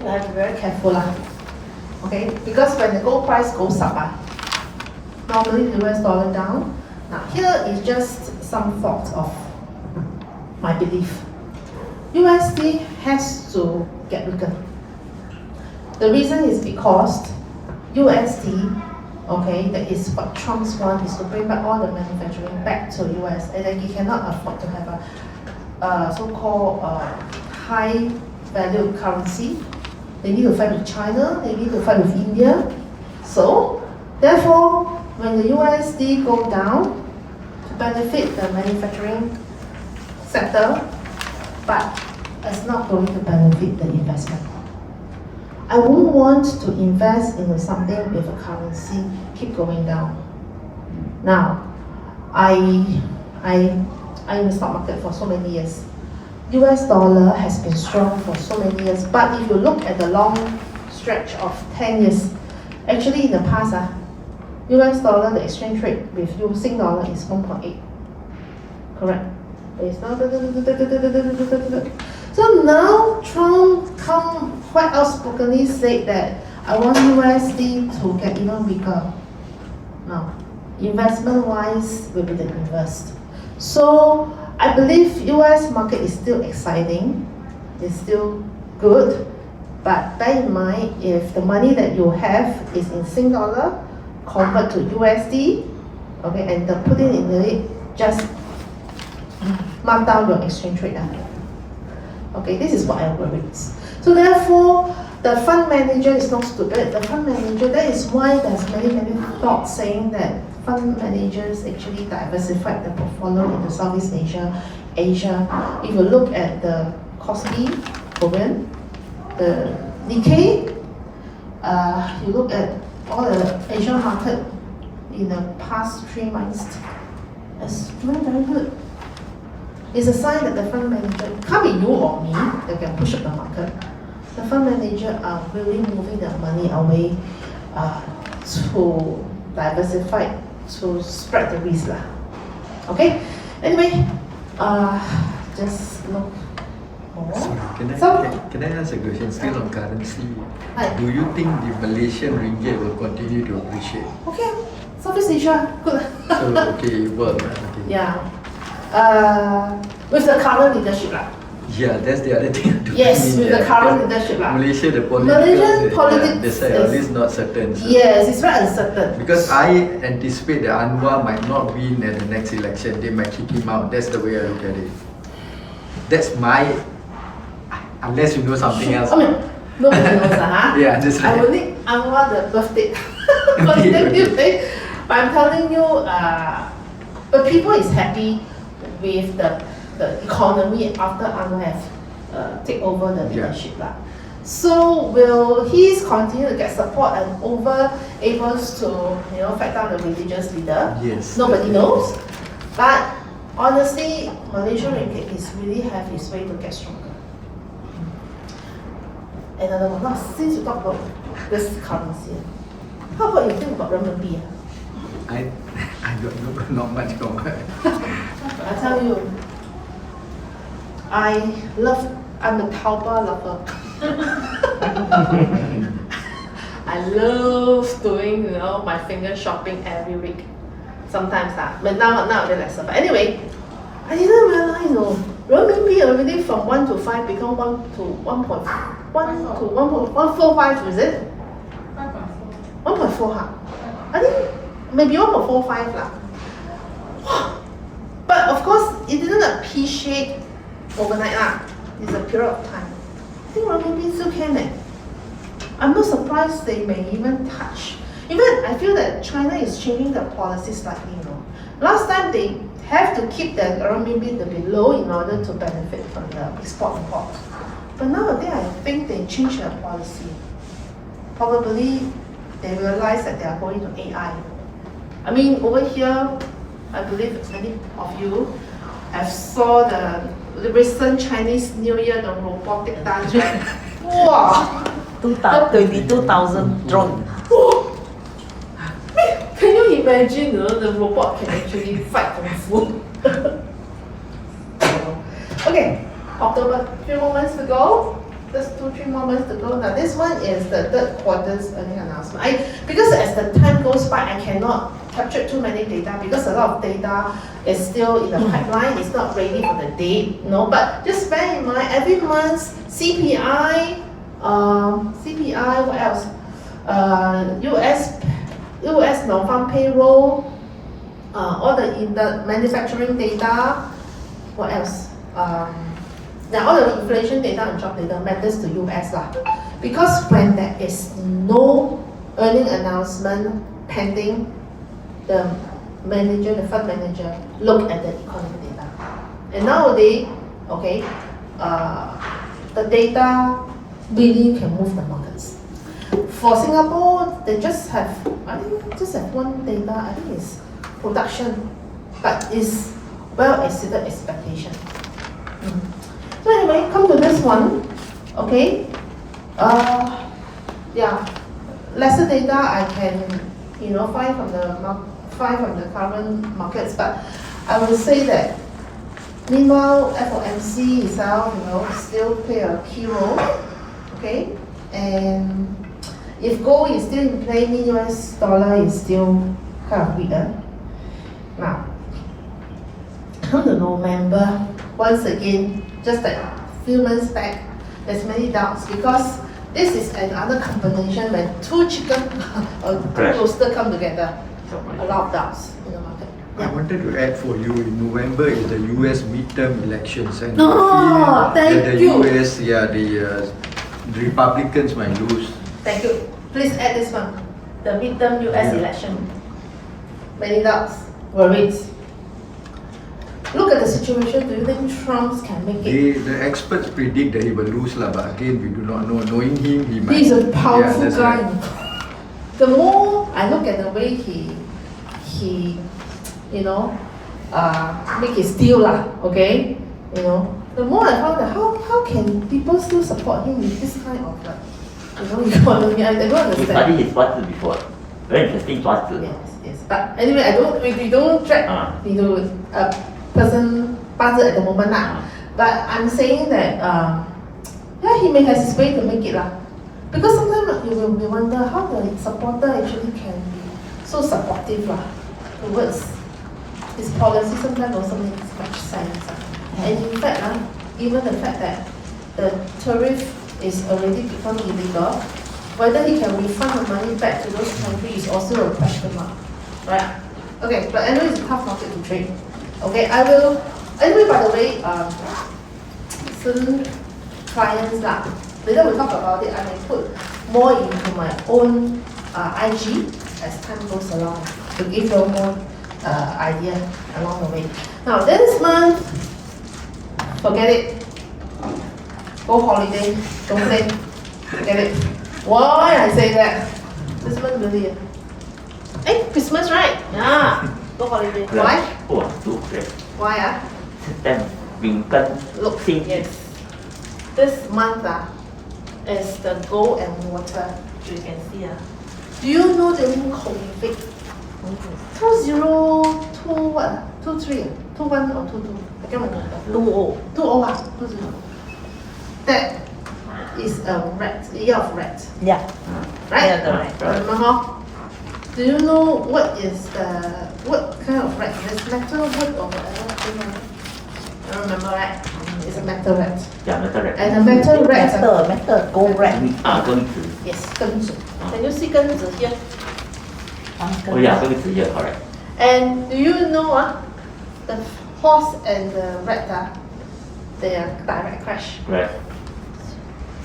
you have to be very careful okay, because when the gold price goes up, normally the US dollar down. Now here is just some thoughts of my belief. USD has to get weaker. The reason is because USD, okay, that is what Trump's want, is to bring back all the manufacturing back to US, and then he cannot afford to have a so-called high value currency. They need to fight with China, they need to fight with India. So, therefore, when the USD go down, to benefit the manufacturing sector, but it's not going to benefit the investment. I won't want to invest in something with a currency keep going down. Now, I'm in the stock market for so many years. US dollar has been strong for so many years, but if you look at the long stretch of 10 years. Actually, in the past, US dollar, the exchange rate with Sing dollar is 1.8. Correct. It's now. So now Trump come quite outspokenly said that I want USD to get even bigger. Now, investment wise will be the inverse. So I believe US market is still exciting, it's still good, but bear in mind if the money that you have is in Sing dollar, convert to USD, okay, and put it in it, just mark down your exchange rate. Okay, this is what I worry. So therefore, the fund manager is not stupid. The fund manager, that is why there's many thoughts saying that fund managers actually diversified the portfolio into Southeast Asia, If you look at the Kospi, Korean, the Nikkei, you look at all the Asian market in the past 3 months, it's doing very good. It's a sign that the fund manager, it can't be you or me that can push up the market. The fund manager are really moving their money away to diversify, to spread the risk. Okay? Anyway, just look more. Sorry, can I ask a question still on currency? Hi. Do you think the Malaysian ringgit will continue to appreciate? Okay, Southeast Asia, good. So, okay, it will. Okay. Yeah. With the current leadership. Yeah, that's the other thing. Yes, with the current leadership. Malaysia, the Malaysian politics that's why all this not certain. So. Yes, it's very uncertain. Because I anticipate that Anwar might not win at the next election. They might kick him out. That's the way I look at it. That's my... Unless you know something else. I mean, nobody knows, Yeah, just I right. will need Anwar the birthday. Okay. But I'm telling you, but people is happy with the economy after Anwar have take over the leadership. So will he continue to get support and able to fight down the religious leader? Yes. Nobody knows. But honestly, Malaysian ringgit is really have his way to get stronger. Another one. Now, since you talk about this currency, how about you think about renminbi? I don't know, not much comment. I tell you, I'm a Taobao lover. I love doing, my finger shopping every week. Sometimes but now they're lesser. But anyway, I didn't realize, renminbi already from 1 to 5 become 1 to 1.1 to 1.145, is it? 1.4, I think maybe 1.45 lah. Wow. But of course, it didn't appreciate overnight lah. It's a period of time. I think renminbi still can. I'm not surprised they may even touch. Even I feel that China is changing the policy slightly. Last time they have to keep the renminbi to be low in order to benefit from the export import. But nowadays, I think they changed their policy. Probably they realize that they are going to AI. I mean, over here, I believe many of you have saw the recent Chinese New Year, the robotic dance, right? Wow! 22,000 drone. Can you imagine, the robot can actually fight Kung Fu? Okay, October, 3 more months to go. Just 2-3 more months to go. Now this one is the third quarter's earning announcement. Because as the time goes by, I cannot capture too many data because a lot of data is still in the pipeline. It's not ready for the date. But just bear in mind, every month CPI, what else? US non-farm payroll, all the manufacturing data. What else? Now all the inflation data and job data matters to US because when there is no earning announcement pending, the fund manager look at the economic data. And nowadays, the data really can move the markets. For Singapore, they just have one data. I think it's production, but it's well exceeded expectation. So anyway, come to this one. yeah, lesser data I can, find from the current markets, but I would say that meanwhile FOMC itself, still play a key role, okay, and if gold is still in play, mean US dollar is still kind of weaker. Now, come to November, once again, just like a few months back, there's many doubts because this is another combination when two chicken or two Correct. roaster come together. A lot of doubts in the market. I wanted to add for you, in November is the US midterm elections, and Oh, I feel that thank the you. US, the Republicans might lose. Thank you. Please add this one. The midterm US election. Many doubts, worries. Look at the situation. Do you think Trump can make it? The experts predict that he will lose, but again, we do not know. Knowing him, he might. He's a powerful that's guy. right. The more I look at the way he make his deal lah, okay? The more I found that how can people still support him with this kind of economy? I don't We understand. studied his 八字 before. Very interesting 八字. Yes. But anyway, we don't track into a person budget at the moment lah. But I'm saying that he may have his way to make it lah. Because sometimes you will wonder how the supporter actually can be so supportive lah towards his policy. Sometimes also makes much sense. And in fact, even the fact that the tariff is already become illegal, whether he can refund the money back to those countries is also a question mark, right? Okay, but anyway, it's a tough market to trade. Okay, I will. Anyway, by the way, certain clients lah. Later we talk about it. I may put more into my own IG as time goes along to give you more idea along the way. Now this month, forget it. Go holiday. Don't play. Forget it. Why I say that? This month really. Christmas right? Yeah. Go holiday. Why? Oh, too great. Why September, winter, Look, sing. yes. This month is the gold and water. You can see. Do you know the new COVID? 2022 what? 23, 21 or 22? I can't remember. 20. 20 That is a rat, year of rat. Yeah. Right? Yeah, the rat. Remember how? Do you know what kind of rat? It's metal wood or whatever. I don't remember, right? It's a metal rat. Yeah, metal rat. And a metal rat. Metal, gold rat. 庚子. Yes, 庚子. Can you see 庚子 here? Oh yeah, 庚子 here, correct. And do you know the horse and the rat they are direct crash. Correct.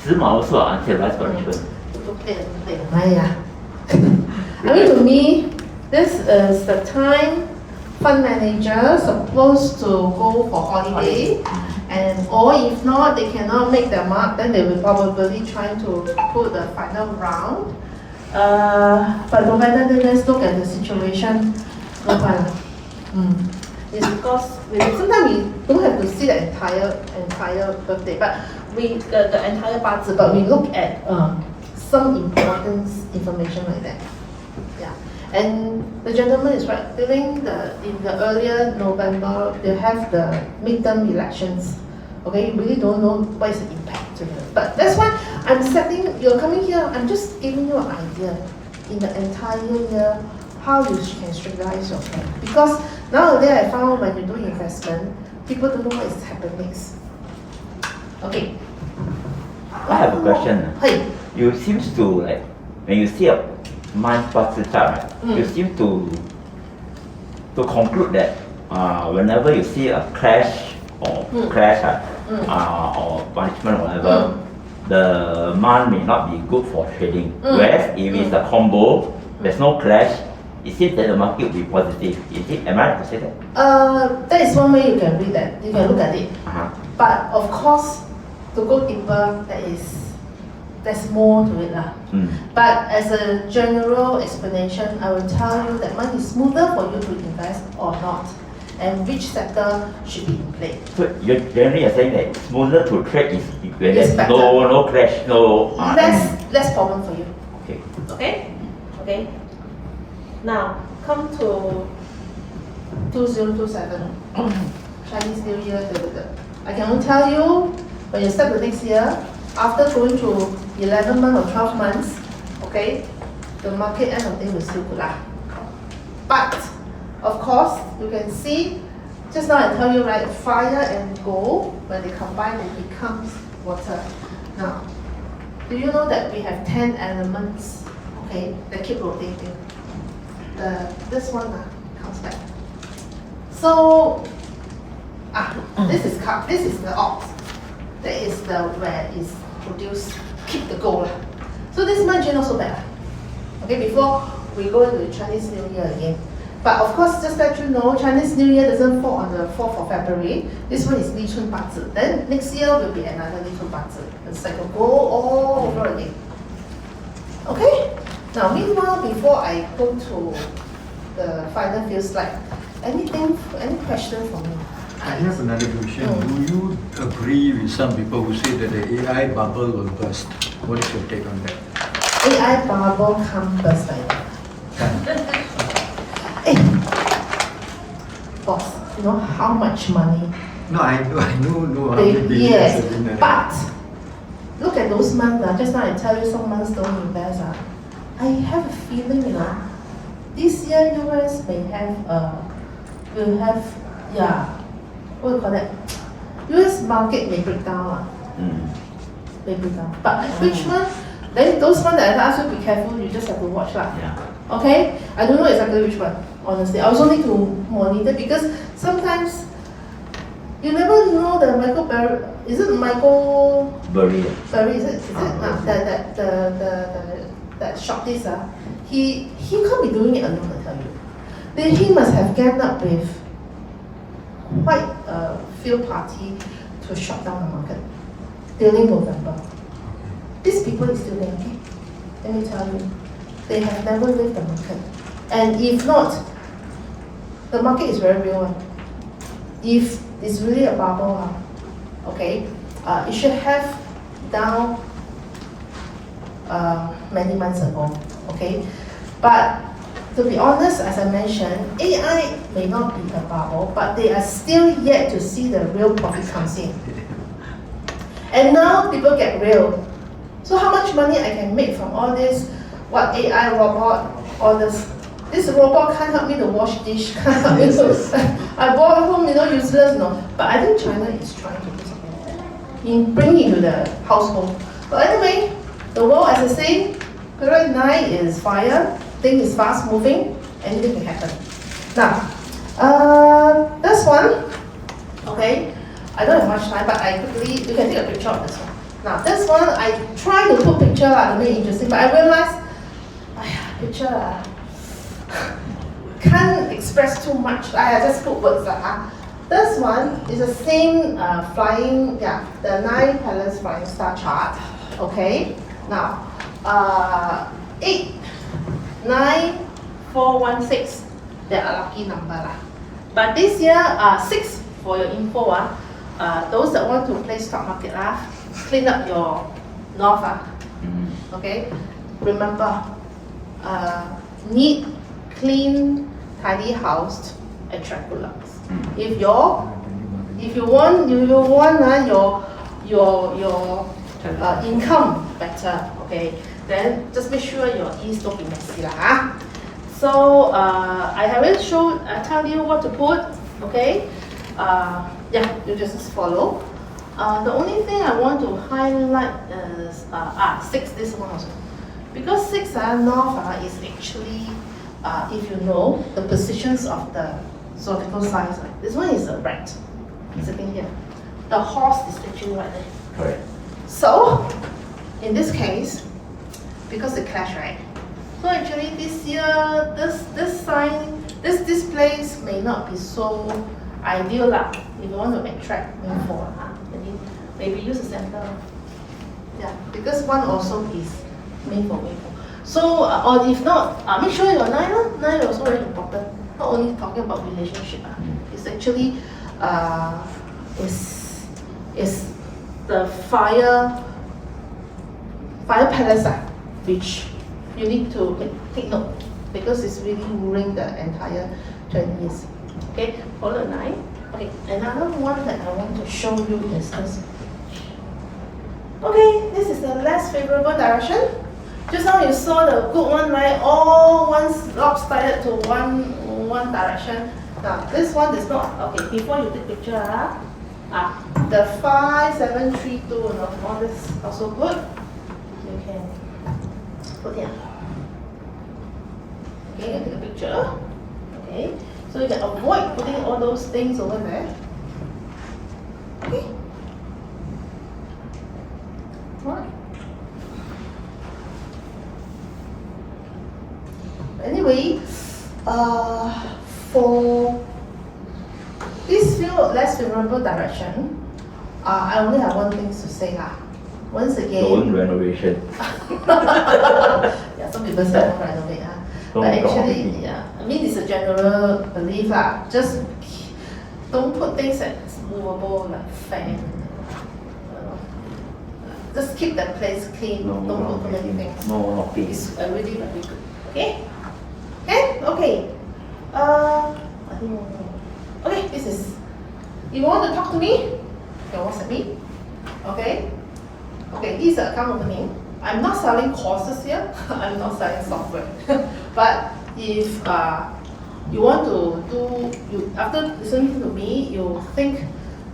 时髦是吧 ？Until rice management. I mean, to me, this is the time fund manager supposed to go for holiday, and or if not, they cannot make their mark, then they will probably try to put the final round. But no matter that, let's look at the situation. No point. It's because sometimes we don't have to see the entire birthday, but the entire 八字, but we look at some important information like that. Yeah, and the gentleman is right. In the earlier November, they have the midterm elections. Okay, you really don't know what is the impact to them. But that's why you're coming here, I'm just giving you an idea in the entire year how you can strategize your plan. Because nowadays I found when you do investment, people don't know what is happening next. Okay. I have a question. Hey. You seem to like when you see a month 八字 chart, right? You seem to conclude that whenever you see a crash or or punishment or whatever, the month may not be good for trading. Whereas if it's a combo, there's no clash, it seems that the market will be positive. Am I right to say that? That is one way you can read that. You can look at it. But of course, to go deeper, there's more to it lah. But as a general explanation, I will tell you that money is smoother for you to invest or not, and which sector should be in play. So you're generally saying that smoother to trade is when Yes, there's no clash, Less problem for you. Okay? Okay. Now, come to 2027. Chinese New Year. I can only tell you, when you start the next year, after going to 11 months or 12 months, okay, the market end of the day will still good. But, of course, you can see, just now I tell you, right, fire and gold, when they combine, it becomes water. Now, do you know that we have 10 elements, okay, that keep rotating? This one comes back. So, this is the ox. That is where it's produced, keep the gold. So this margin also bad. Okay, before we go into the Chinese New Year again. But of course, just let you know, Chinese New Year doesn't fall on the 4th of February. This one is Li Chun Ba Zi. Then next year will be another Li Chun Ba Zi. It's like a go all over again. Okay? Now, meanwhile, before I go to the final few slide, any question for me? I have another question. Do you agree with some people who say that the AI bubble will burst? What is your take on that? AI bubble can't burst like that. Hey, boss, you know how much money No, I know how they, many billions yes, have been there. but look at those months. Just now I tell you some months don't invest. I have a feeling, this year US may have will have what do you call that? US market may break down. May break down. But which one? Then those ones that I asked you to be careful, you just have to watch lah. Yeah. Okay? I don't know exactly which one, honestly. I also need to monitor because sometimes you never know the Michael Berry. Is it Michael Berry. Berry? Is it? That shortist, he can't be doing it alone, I tell you. Then he must have gathered up with quite a few parties to shut down the market during November. These people is still there, okay? Let me tell you, they have never left the market. And if not, the market is very real. If it's really a bubble, okay, it should have down many months ago, okay? But to be honest, as I mentioned, AI may not be a bubble, but they are still yet to see the real profit comes in. And now people get real. So how much money I can make from all this, what AI robot, all this. This robot can't help me to wash dish, can't help me to, I bought home, useless, But I think China is trying to do something like that, in bringing to the household. But anyway, the world, as I say, period 9 is fire, thing is fast moving, anything can happen. Now, this one, okay, I don't have much time, but I quickly, you can take a picture of this one. Now, this one, I try to put picture to make it interesting, but I realized, picture can't express too much. I just put words. This one is the same flying, the 9 palace flying star chart. Okay, now 8, 9, 4, 1, 6. They are lucky number. But this year, 6 for your info. Those that want to play stock market, clean up your north. Okay, remember, neat, clean, tidy house attract good luck. If you want your income better, okay, then just make sure your east don't be messy So I haven't tell you what to put, okay? You just follow. The only thing I want to highlight is 6, this one also. Because 6 north is actually, if you know, the positions of the zodiacal signs. This one is a rat, sitting here. The horse is actually right there. Correct. So, in this case, because they clash, right? So actually this year, this sign, this place may not be so ideal if you want to attract rainfall. Maybe use the center. Because one also is made for rainfall. So, or if not, make sure your 9 is also very important. Not only talking about relationship. It's actually is the fire palace, which you need to take note because it's really ruling the entire 20 years. Okay, follow the 9. Okay, another one that I want to show you is this. Okay, this is the less favorable direction. Just now you saw the good one, right? All one's lopsided to one direction. Now this one is not. Okay, before you take picture, the 5, 7, 3, 2, and all this also good. You can put here. Okay, and take a picture. Okay, so you can avoid putting all those things over there. Okay. Right. Anyway, for this few less favorable direction, I only have one thing to say lah. Once again, Don't renovation. yeah, some people say don't renovate. But actually, yeah, I mean it's a general belief lah. Just don't put things that's movable like fan. Just keep the place clean. No, don't no, put too many things. no, not peace. It's really very good. Okay? Okay? I think, okay, this is, if you want to talk to me, you can WhatsApp me. Okay? Okay, this is the account opening. I'm not selling courses here. I'm not selling software. But if you want to do, after listening to me, you think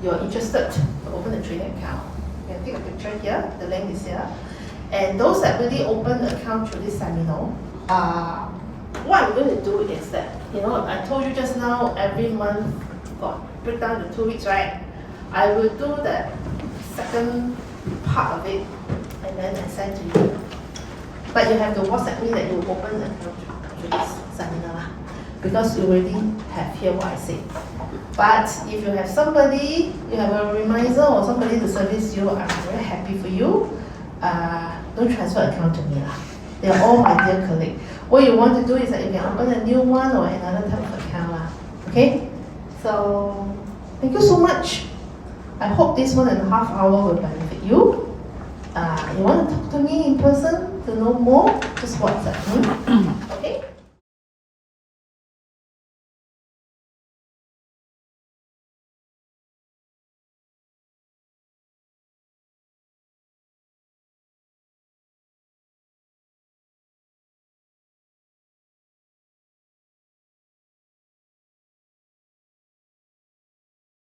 you're interested to open a trading account, you can take a picture here. The link is here. And those that really open the account through this seminar, what I'm going to do is that, I told you just now, every month got break down to 2 weeks, right? I will do the second part of it and then I send to you. But you have to WhatsApp me that you open the account through this seminar because you already have here what I say. But if you have somebody, you have a reminder or somebody to service you, I'm very happy for you. Don't transfer account to me lah. They are all my dear colleagues. What you want to do is that you can open a new one or another type of account lah. Okay? So thank you so much. I hope this 1.5 hours will benefit you. You want to talk to me in person to know more? Just WhatsApp me. Okay?